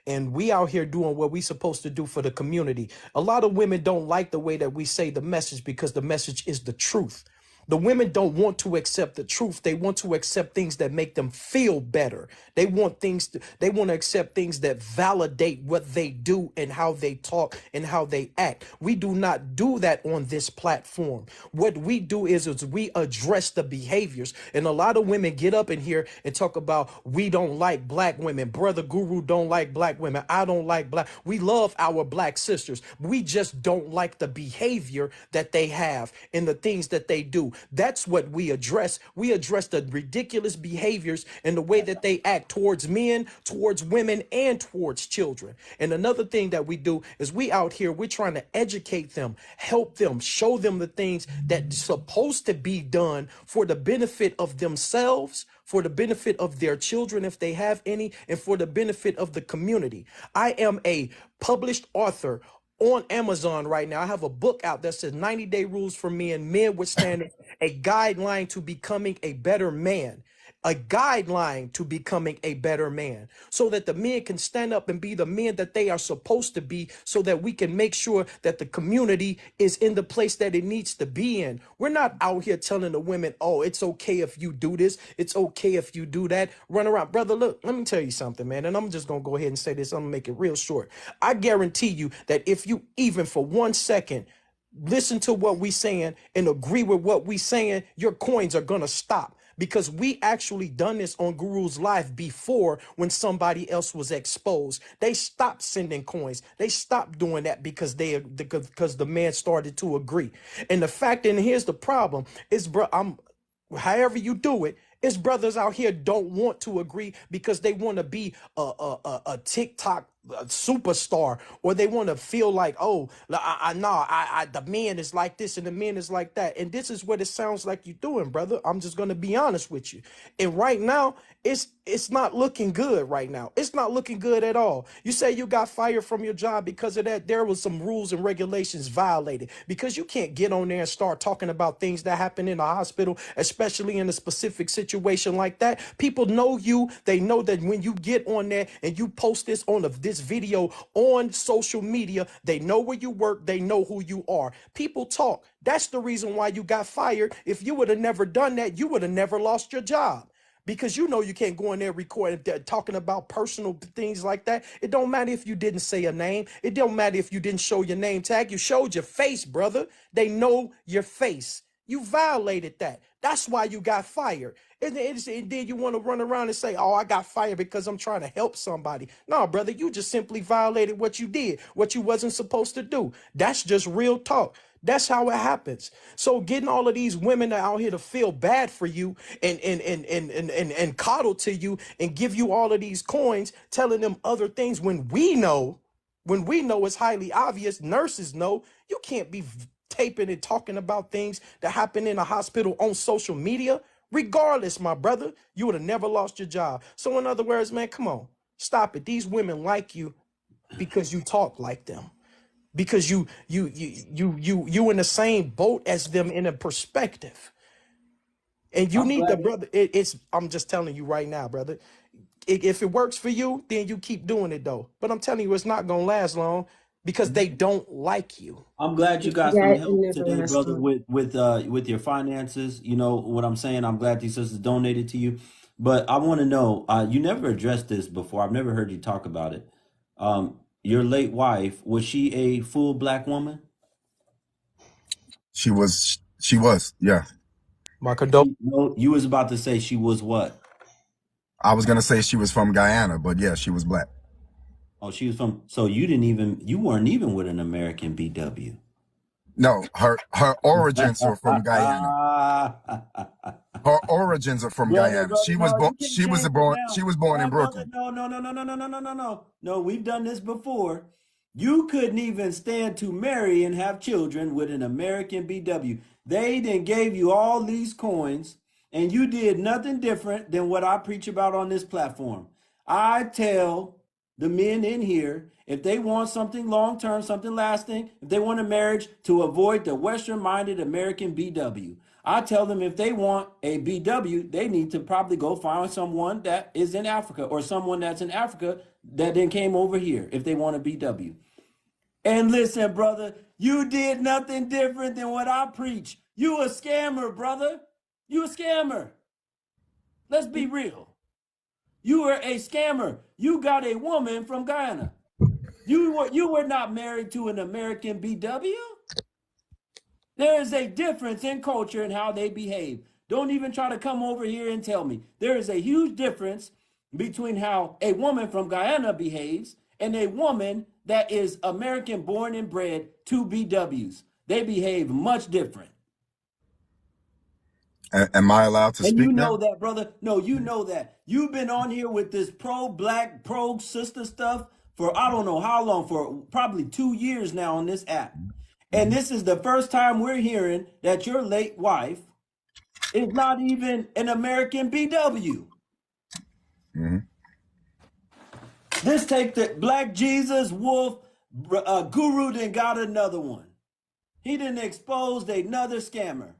and we out here doing what we supposed to do for the community. A lot of women don't like the way that we say the message because the message is the truth. The women don't want to accept the truth. They want to accept things that make them feel better. They want to accept things that validate what they do and how they talk and how they act. We do not do that on this platform. What we do is we address the behaviors. And a lot of women get up in here and talk about we don't like black women. Brother Guru don't like black women. I don't like black. We love our black sisters. We just don't like the behavior that they have and the things that they do. That's what we address. We address the ridiculous behaviors and the way that they act towards men, towards women, and towards children. And another thing that we do is we out here, we're trying to educate them, help them, show them the things that's supposed to be done for the benefit of themselves, for the benefit of their children if they have any, and for the benefit of the community. I am a published author on Amazon right now. I have a book out that says 90-Day Rules for Men Withstanding, a guideline to becoming a better man. A guideline to becoming a better man, so that the men can stand up and be the men that they are supposed to be, so that we can make sure that the community is in the place that it needs to be in. We're not out here telling the women, oh, it's okay if you do this, it's okay if you do that, run around. Brother, look, let me tell you something, man, and I'm just gonna go ahead and say this. I'm gonna make it real short. I guarantee you that if you even for 1 second listen to what we saying and agree with what we saying, your coins are gonna stop. Because we actually done this on Guru's live before, when somebody else was exposed. They stopped sending coins. They stopped doing that because the man started to agree. And the fact, and here's the problem, is, bro, however you do it, it's brothers out here don't want to agree because they want to be a TikTok superstar, or they want to feel like, oh, the man is like this and the man is like that. And this is what it sounds like you're doing, brother. I'm just going to be honest with you. And right now, it's not looking good right now. It's not looking good at all. You say you got fired from your job because of that. There was some rules and regulations violated, because you can't get on there and start talking about things that happen in a hospital, especially in a specific situation like that. People know you. They know that when you get on there and you post this on this video on social media, they know where you work. They know who you are. People talk. That's the reason why you got fired. If you would have never done that, you would have never lost your job. Because you know you can't go in there recording talking about personal things like that. It don't matter if you didn't say a name. It don't matter if you didn't show your name tag. You showed your face, brother. They know your face. You violated that. That's why you got fired. And then you want to run around and say, oh, I got fired because I'm trying to help somebody. No, brother, you just simply violated what you did, what you wasn't supposed to do. That's just real talk. That's how it happens. So getting all of these women out here to feel bad for you and coddle to you and give you all of these coins, telling them other things when we know it's highly obvious, nurses know, you can't be taping and talking about things that happen in a hospital on social media. Regardless, my brother, you would have never lost your job. So in other words, man, come on, stop it. These women like you because you talk like them. Because you in the same boat as them in a perspective. And you need the brother. I'm just telling you right now, brother. If it works for you, then you keep doing it though. But I'm telling you, it's not gonna last long because they don't like you. I'm glad you got Yeah, some it help never today, lasts brother, long. with your finances. You know what I'm saying? I'm glad these sisters donated to you. But I want to know, you never addressed this before. I've never heard you talk about it. Your late wife, was she a full black woman? She was, yeah. My condolences. No, you was about to say she was what? I was gonna say she was from Guyana, but yeah, she was black. Oh, she was from, so you weren't even with an American BW. No, her origins are from Guyana. Her origins are from Brother, Guyana. brother, no, you can't change it She now. was born in Brother, Brooklyn. no, no, no, no, no, no, no, no, no, no. No, we've done this before. You couldn't even stand to marry and have children with an American BW. They then gave you all these coins, and you did nothing different than what I preach about on this platform. I tell the men in here, if they want something long term, something lasting, if they want a marriage, to avoid the Western minded American BW. I tell them if they want a BW, they need to probably go find someone that is in Africa, or someone that's in Africa that then came over here if they want a BW. And listen, brother, you did nothing different than what I preach. You a scammer, brother. You a scammer. Let's be real. You were a scammer. You got a woman from Guyana. You were not married to an American BW. There is a difference in culture and how they behave. Don't even try to come over here and tell me. There is a huge difference between how a woman from Guyana behaves and a woman that is American born and bred to BWs. They behave much different. Am I allowed to And you speak know now? that, brother. No, you know that. You've been on here with this pro-black, pro-sister stuff for I don't know how long, for probably 2 years now on this app. And Mhm. this is the first time we're hearing that your late wife is not even an American BW. Hmm. This take the Black Jesus Wolf Guru then got another one. He didn't expose another scammer.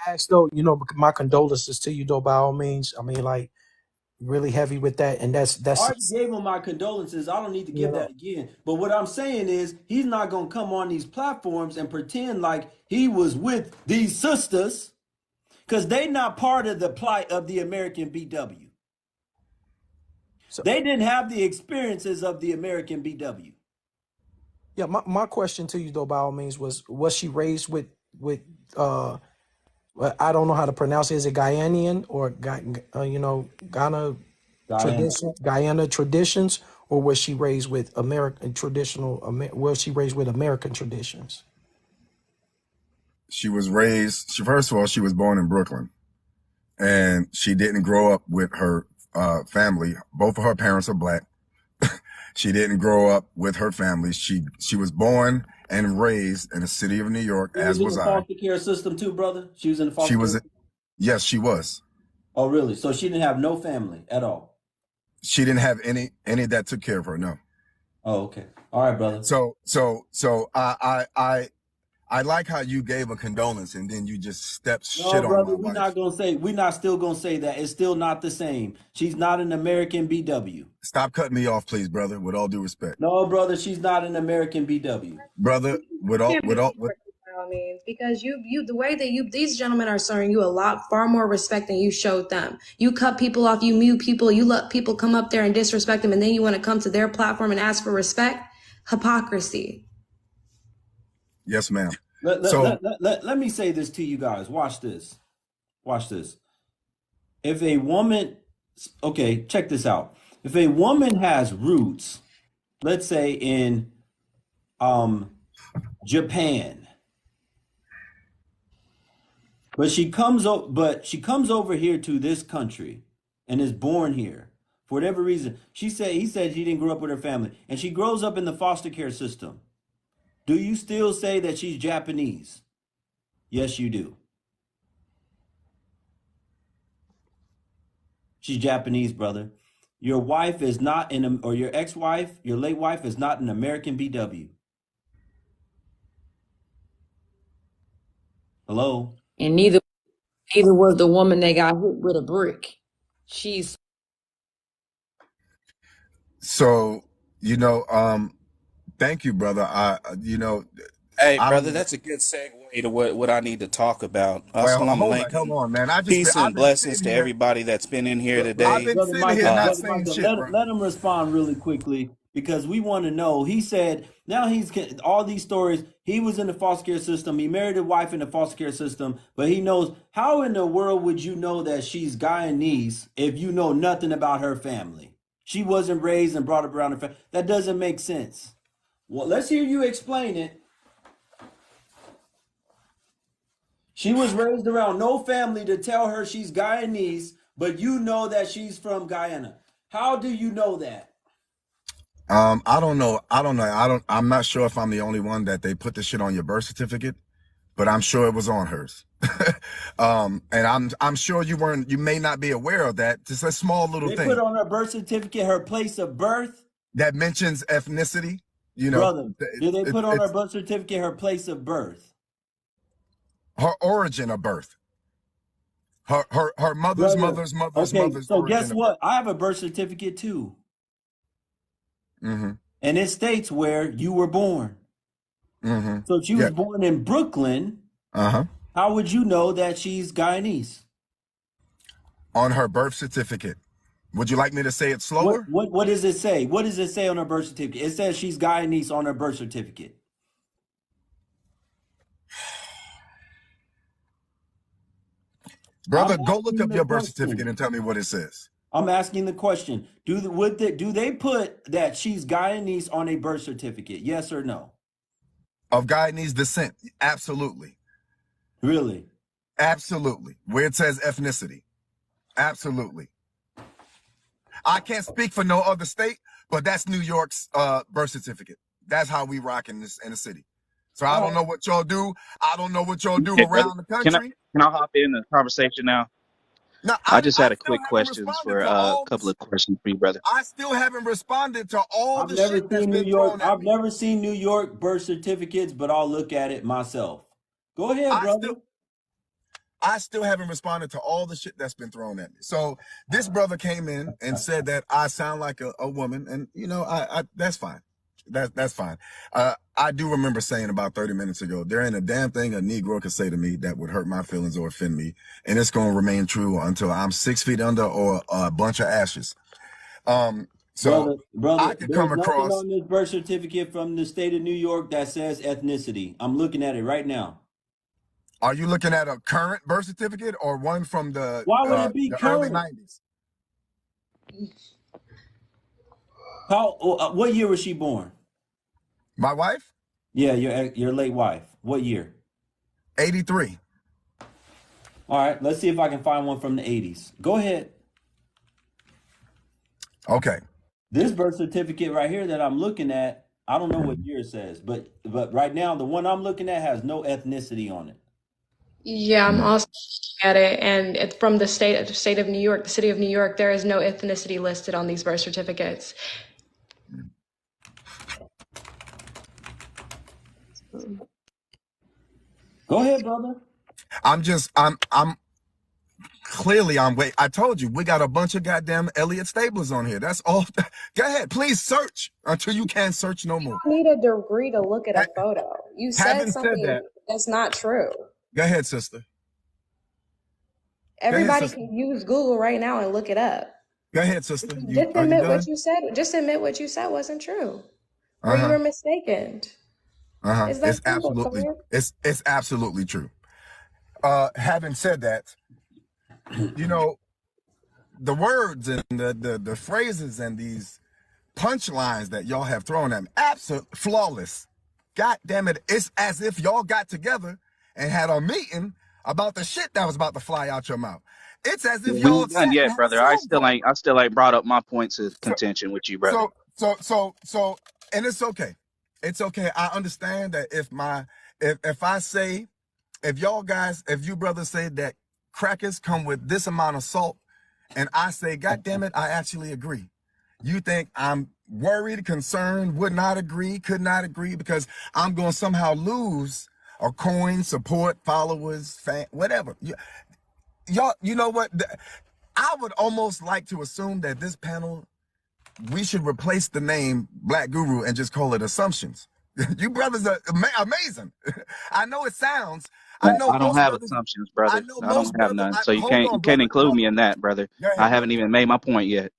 Ask though, my condolences to you though, by all means. I mean, like, really heavy with that, and I that's already gave him my condolences. I don't need to you give know. that again. But what I'm saying is, he's not going to come on these platforms and pretend like he was with these sisters because they not part of the plight of the American BW. So They didn't have the experiences of the American BW. yeah, my question to you though, by all means, was she raised with uh I don't know how to pronounce it. Is it Guyanian or Ghana Diana. Guyana traditions, or was she raised with American traditional? Was she raised with American traditions? She was raised. First of all, she was born in Brooklyn, and she didn't grow up with her family. Both of her parents are black. She didn't grow up with her family. She was born and raised in the city of New York, She was as in was the I. foster care system too, brother. She was in the She foster care was, system. yes, she was. Oh, really? So she didn't have no family at all. She didn't have any that took care of her. No. Oh, okay. All right, brother. So I like how you gave a condolence and then you just stepped No, shit on brother, my wife. we're not still gonna say that. It's still not the same. She's not an American BW. Stop cutting me off, please, brother. With all due respect, No, brother, she's not an American BW. brother. With all, Can't with make all, it with work by all means, because the way that these gentlemen are showing you a lot far more respect than you showed them. You cut people off, you mute people, you let people come up there and disrespect them, and then you want to come to their platform and ask for respect. Hypocrisy. yes, ma'am. Let, let, So let, let, let, let me say this to you guys. Watch this. Watch this. If a woman, okay, check this out. If a woman has roots, let's say in Japan, but she comes over here to this country and is born here for whatever reason. He said she didn't grow up with her family, and she grows up in the foster care system. Do you still say that she's Japanese? Yes, you do. She's Japanese, brother. Your wife is not or your ex-wife, your late wife is not an American BW. Hello? And neither was the woman that got hit with a brick. She's so you know, thank you, brother. Hey, I brother, don't. that's a good segue to what I need to talk about. Well, Assalamu hold alaikum. on, man. Peace I've and been blessings sitting to here. everybody that's been in here I've today. been Brother sitting here Michael, not Uh, brother saying Michael, shit, bro. let him respond really quickly because we want to know. He said now all these stories. He was in the foster care system. He married a wife in the foster care system, but he knows how in the world would you know that she's Guyanese if you know nothing about her family? She wasn't raised and brought up around her family. That doesn't make sense. Well, let's hear you explain it. She was raised around no family to tell her she's Guyanese, but you know that she's from Guyana. How do you know that? I don't know. I don't know. I'm not sure if I'm the only one that they put the shit on your birth certificate, but I'm sure it was on hers. And I'm sure you may not be aware of that. Just a small little They put thing on her birth certificate her place of birth. that mentions ethnicity. You know, Brother, did they put on her it's birth certificate her place of birth? her origin of birth. Her mother's Brother, mother's mother's okay, mother's so guess origin of birth. what? I have a birth certificate too. Mm-hmm. And it states where you were born. Mm-hmm. So if she Yeah. was born in Brooklyn, Uh-huh. how would you know that she's Guyanese? On her birth certificate. Would you like me to say it slower? What does it say? What does it say on her birth certificate? It says she's Guyanese on her birth certificate. I'm Brother, go look asking up the your birth certificate question. and tell me what it says. I'm asking the question. Do they put that she's Guyanese on a birth certificate? Yes or no? Of Guyanese descent, absolutely. Really? Absolutely. Where it says ethnicity, absolutely. I can't speak for no other state, but that's New York's birth certificate. That's how we rock in the city. So I don't know what y'all do. I don't know what y'all do Hey, brother, around the can I country. can I hop in the conversation now? No, I just I had a still quick haven't questions responded for to a all couple this. of questions for you, brother. I still haven't responded to all I've the never shit that's seen New been York. thrown at I've me. never seen New York birth certificates, but I'll look at it myself. Go ahead, brother. I still haven't responded to all the shit that's been thrown at me. So this brother came in and said that I sound like a woman, and you know, I that's fine. That's fine. I do remember saying about 30 minutes ago, there ain't a damn thing a Negro could say to me that would hurt my feelings or offend me, and it's gonna remain true until I'm 6 feet under or a bunch of ashes. So I Brother, could there's come nothing across. on this birth certificate from the state of New York that says ethnicity. I'm looking at it right now. Are you looking at a current birth certificate or one from Why would it be the early current? 90s? What year was she born? My wife, Yeah, your late wife. What year? 83. All right, let's see if I can find one from the 80s. Go ahead. Okay. This birth certificate right here that I'm looking at, I don't know what year it says, but right now the one I'm looking at has no ethnicity on it. Yeah, I'm also looking at it, and it's from the state of New York, the city of New York. There is no ethnicity listed on these birth certificates. Go ahead, brother. I'm clearly I'm wait. I told you we got a bunch of goddamn Elliott Stablers on here. That's all. Go ahead, please search until you can't search no more. You need a degree to look at a photo. You said Having said something that, that's not true. go ahead, sister. Go ahead, Everybody sister. can use Google right now and look it up. Go ahead, sister. Just Are you admit what done? you said. Just admit what you said wasn't true, or you were mistaken. It's that simple, sir. It's absolutely true. Having said that, you know, the words and the phrases and these punchlines that y'all have thrown at me, absolutely flawless. God damn it. It's as if y'all got together and had a meeting about the shit that was about to fly out your mouth. It's as if We y'all ain't done sat and yet, had a brother. Zoom call. I still ain't brought up my points of So, contention with you, brother. so, and it's okay. It's okay. I understand that if I say, if y'all guys, if you brothers say that crackers come with this amount of salt, and I say, God damn it, I actually agree. You think I'm worried, concerned, would not agree, could not agree, because I'm going to somehow lose a coin, support, followers, whatever. Y'all, you know what? I would almost like to assume that this panel, we should replace the name Black Guru and just call it Assumptions. You brothers are amazing. I know it sounds, I know I don't most have brothers, assumptions, I brother. know I don't most have brothers, none. So hold you on, can't brother. include me in that, brother. Go I ahead, haven't brother. even made my point yet.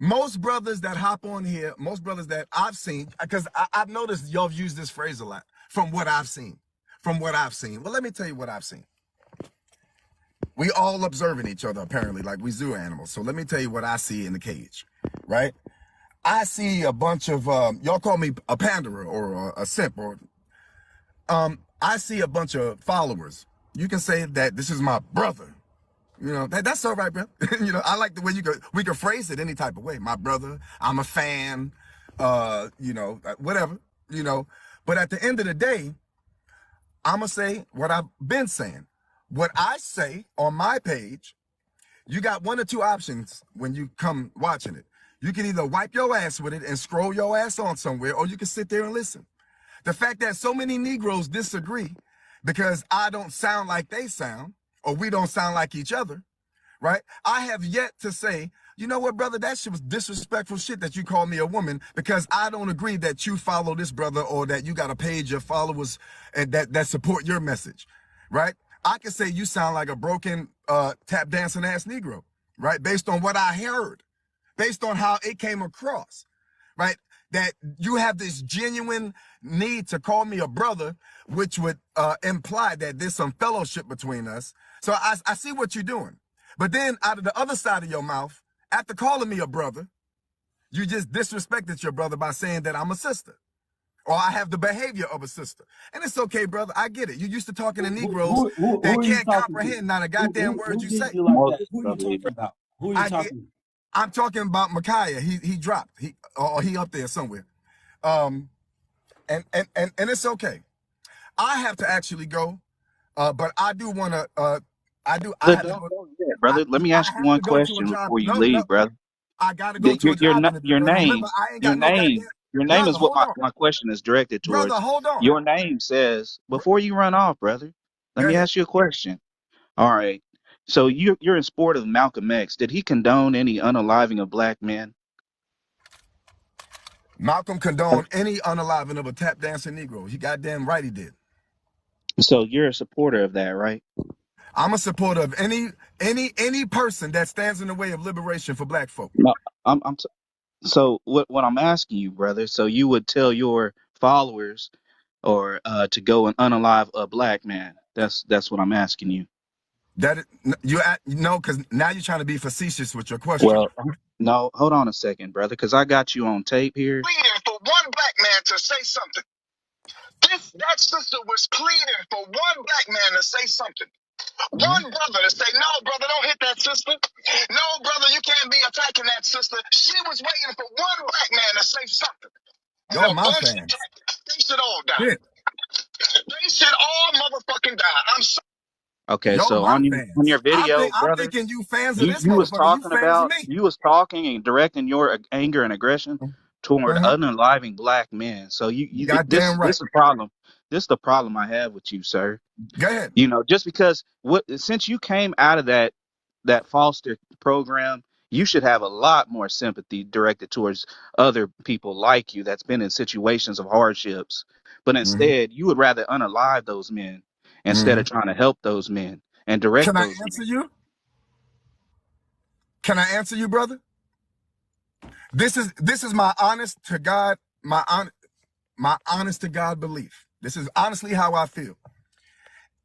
Most brothers that hop on here, most brothers that I've seen, because I've noticed y'all have used this phrase a lot, from what I've seen. From what I've seen. Well, let me tell you what I've seen. We all observing each other, apparently, like we zoo animals. So let me tell you what I see in the cage, right? I see a bunch of, y'all call me a panderer or a simp, or I see a bunch of followers. You can say that this is my brother. You know, that's all right, bro. You know, I like the way we could phrase it any type of way. My brother, I'm a fan, you know, whatever, you know. But at the end of the day, I'm going to say what I've been saying. What I say on my page, you got one or two options when you come watching it. You can either wipe your ass with it and scroll your ass on somewhere, or you can sit there and listen. The fact that so many Negroes disagree because I don't sound like they sound, or we don't sound like each other, right? I have yet to say, you know what, brother, that shit was disrespectful shit that you called me a woman, because I don't agree that you follow this brother or that you got a page of followers and that support your message, right? I can say you sound like a broken tap dancing ass Negro, right? Based on what I heard, based on how it came across, right? That you have this genuine need to call me a brother, which would imply that there's some fellowship between us. So I see what you're doing. But then out of the other side of your mouth, after calling me a brother, you just disrespected your brother by saying that I'm a sister. or I have the behavior of a sister. And it's okay, brother. I get it. You used to talking to Who, Negroes who that are you can't talking to? comprehend not a goddamn word Who you did say. you like Most that? Who are you of it. talking about? Who are you talking to? I'm talking about Micaiah. He dropped. He up there somewhere. And it's okay. I have to actually go. But I do want to. I Brother, have to go. don't do that, brother. Let me I ask you have one to go to a question job. before you No, no. leave, brother. I got to go to Your a job interview, your brother. Remember, name, I ain't your got no goddamn name, your name brother. is what Hold on, my question is directed brother. towards. Hold on. Your name says before you run off, brother. Let Go me ahead. ask you a question. All right. So you're in support of Malcolm X. Did he condone any unaliving of black men? Malcolm condoned any unaliving of a tap dancing Negro. He goddamn right he did. So you're a supporter of that, right? I'm a supporter of any person that stands in the way of liberation for black folk. No, so what I'm asking you, brother, so you would tell your followers or to go and unalive a black man. That's what I'm asking you. No, because now you're trying to be facetious with your question. Well, no, hold on a second, brother, because I got you on tape here. Pleading for one black man to say something. That sister was pleading for one black man to say something. One brother to say, no, brother, don't hit that sister. No, brother, you can't be attacking that sister. She was waiting for one black man to say something. And y'all my fans. They should all die. Shit. They should all motherfucking die. I'm sorry. Okay, Y'all so my on fans. your video, I'm brother, thinking you fans of this you was motherfucker. You talking fans of about me. you was talking and directing your anger and aggression toward Uh-huh. unaliving black men. So Goddamn right. this is the problem. This is the problem I have with you, sir. Go ahead. You know, just because since you came out of that foster program, you should have a lot more sympathy directed towards other people like you that's been in situations of hardships. But Mm-hmm. instead, you would rather unalive those men instead Mm-hmm. of trying to help those men and direct Can I those answer men. you? Can I answer you, brother? This is my honest to God, my honest to God belief. This is honestly how I feel.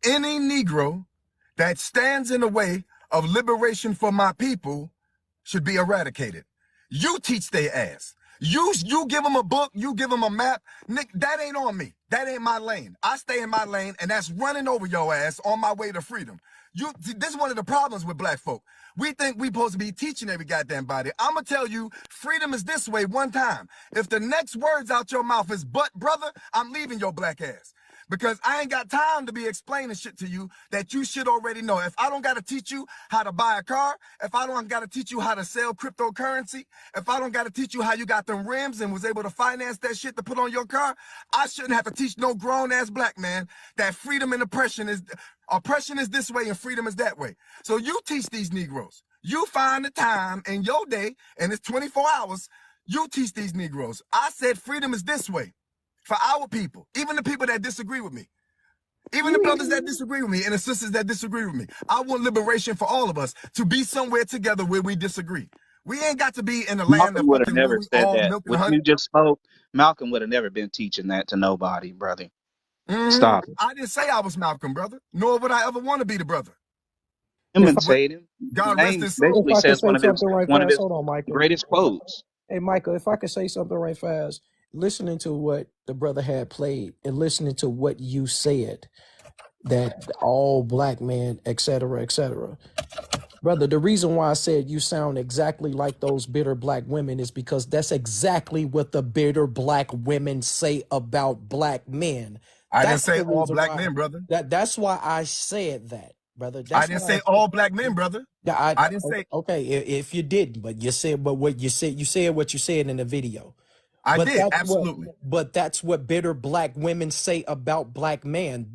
Any Negro that stands in the way of liberation for my people should be eradicated. You teach their ass. You give them a book, you give them a map. Nick, that ain't on me. That ain't my lane. I stay in my lane, and that's running over your ass on my way to freedom. This is one of the problems with black folk. We think we supposed to be teaching every goddamn body. I'm gonna tell you, freedom is this way one time. If the next words out your mouth is "but," brother, I'm leaving your black ass. Because I ain't got time to be explaining shit to you that you should already know. If I don't got to teach you how to buy a car, if I don't got to teach you how to sell cryptocurrency, if I don't got to teach you how you got them rims and was able to finance that shit to put on your car, I shouldn't have to teach no grown-ass black man that freedom and oppression is this way and freedom is that way. So you teach these Negroes. You find the time in your day, and it's 24 hours, you teach these Negroes. I said freedom is this way. For our people, even the people that disagree with me, even the brothers that disagree with me and the sisters that disagree with me. I want liberation for all of us to be somewhere together where we disagree. We ain't got to be in the land Malcolm of would have fucking where never we said all that. milk and What honey. you just spoke, Malcolm would have never been teaching that to nobody, brother. Mm-hmm. Stop it. I didn't say I was Malcolm, brother, nor would I ever want to be the brother. But Imitate him. Your God rest name his soul. If basically I could says say something right one of fast, his hold on, Micah. greatest quotes. Hey, Micah, if I could say something right fast, listening to what the brother had played and listening to what you said, that all black men, et cetera, brother, the reason why I said you sound exactly like those bitter black women is because that's exactly what the bitter black women say about black men. I didn't That's say the all reason black why men, brother. that's why I said that, brother. I That's didn't why say all black men, brother. I didn't say okay, if you didn't, but what you said what you said in the video. I But did, absolutely. that's what bitter black women say about black men.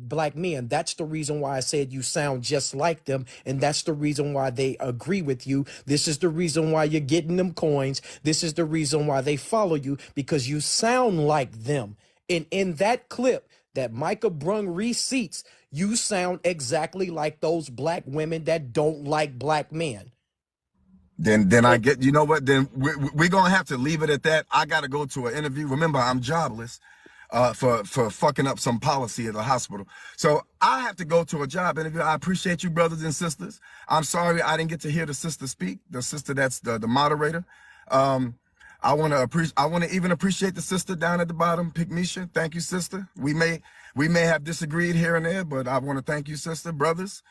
That's the reason why I said you sound just like them, and that's the reason why they agree with you. This is the reason why you're getting them coins. This is the reason why they follow you, because you sound like them. And in that clip that Micah brung receipts, you sound exactly like those black women that don't like black men. Then I get, you know what, then we're going to have to leave it at that. I got to go to an interview. Remember, I'm jobless for fucking up some policy at the hospital. So I have to go to a job interview. I appreciate you, brothers and sisters. I'm sorry I didn't get to hear the sister speak, the sister that's the moderator. I want to even appreciate the sister down at the bottom, Pygmisha. Thank you, sister. We may have disagreed here and there, but I want to thank you, sister, brothers.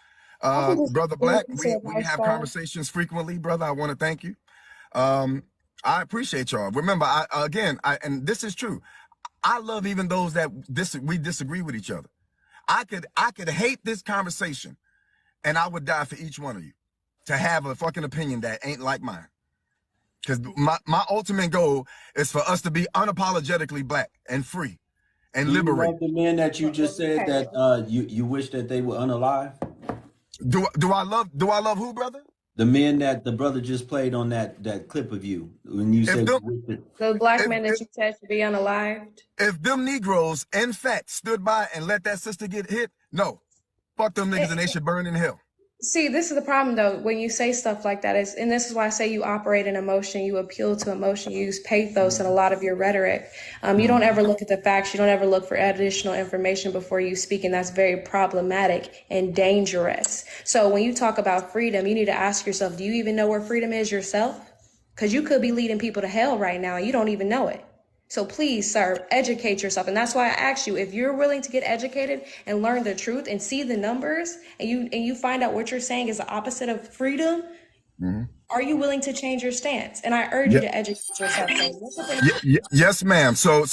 I can just Brother agree with Black, you to a we nice have guy. conversations frequently, brother. I want to thank you. I appreciate y'all. Remember, and this is true. I love even those that we disagree with each other. I could hate this conversation, and I would die for each one of you to have a fucking opinion that ain't like mine. Because my ultimate goal is for us to be unapologetically black and free and Do you liberated. love the men that you just said Okay. that you wish that they were unalive? Do I love who, brother? The men that the brother just played on that clip of you when you If said them you wished it. The black if, men that if you said should be unalived. if them Negroes in fact stood by and let that sister get hit, no, fuck them niggas and they should burn in hell. See, this is the problem though, when you say stuff like that, and this is why I say you operate in emotion, you appeal to emotion, you use pathos in a lot of your rhetoric. You don't ever look at the facts, you don't ever look for additional information before you speak, and that's very problematic and dangerous. So when you talk about freedom, you need to ask yourself, do you even know where freedom is yourself? Because you could be leading people to hell right now and you don't even know it. So please, sir, educate yourself. And that's why I asked you, if you're willing to get educated and learn the truth and see the numbers, and you find out what you're saying is the opposite of freedom, are you willing to change your stance? And I urge you to educate yourself. Yes, ma'am. So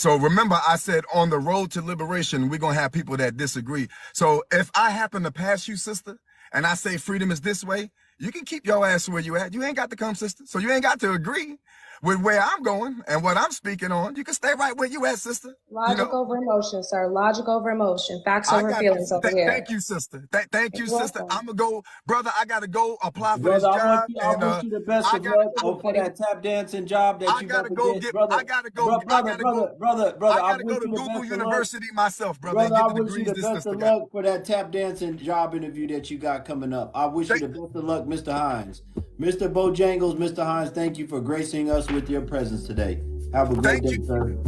remember, I said on the road to liberation, we're gonna have people that disagree. So if I happen to pass you, sister, and I say freedom is this way, you can keep your ass where you at. You ain't got to come, sister. So you ain't got to agree with where I'm going and what I'm speaking on. You can stay right where you at, sister. Logic over emotion, sir. Logic over emotion. Facts I over got. feelings over here. Thank you, sister. Thank you, You're sister. welcome. I'm gonna go, brother. I gotta go apply for this Brother, job, I and wish you the best I of gotta luck go. for that tap dancing job that I you gotta about to go get, get. brother. I gotta go. Brother, I I gotta wish go to you the Google best of luck. University myself, brother, and Brother, get I the wish you degrees the this best sister of got. luck for that tap dancing job interview that you got coming up. I wish you Thank, the best of luck, Mr. Hines. Mr. Bojangles, Mr. Hines, thank you for gracing us with your presence today. Have a great thank day, you. sir.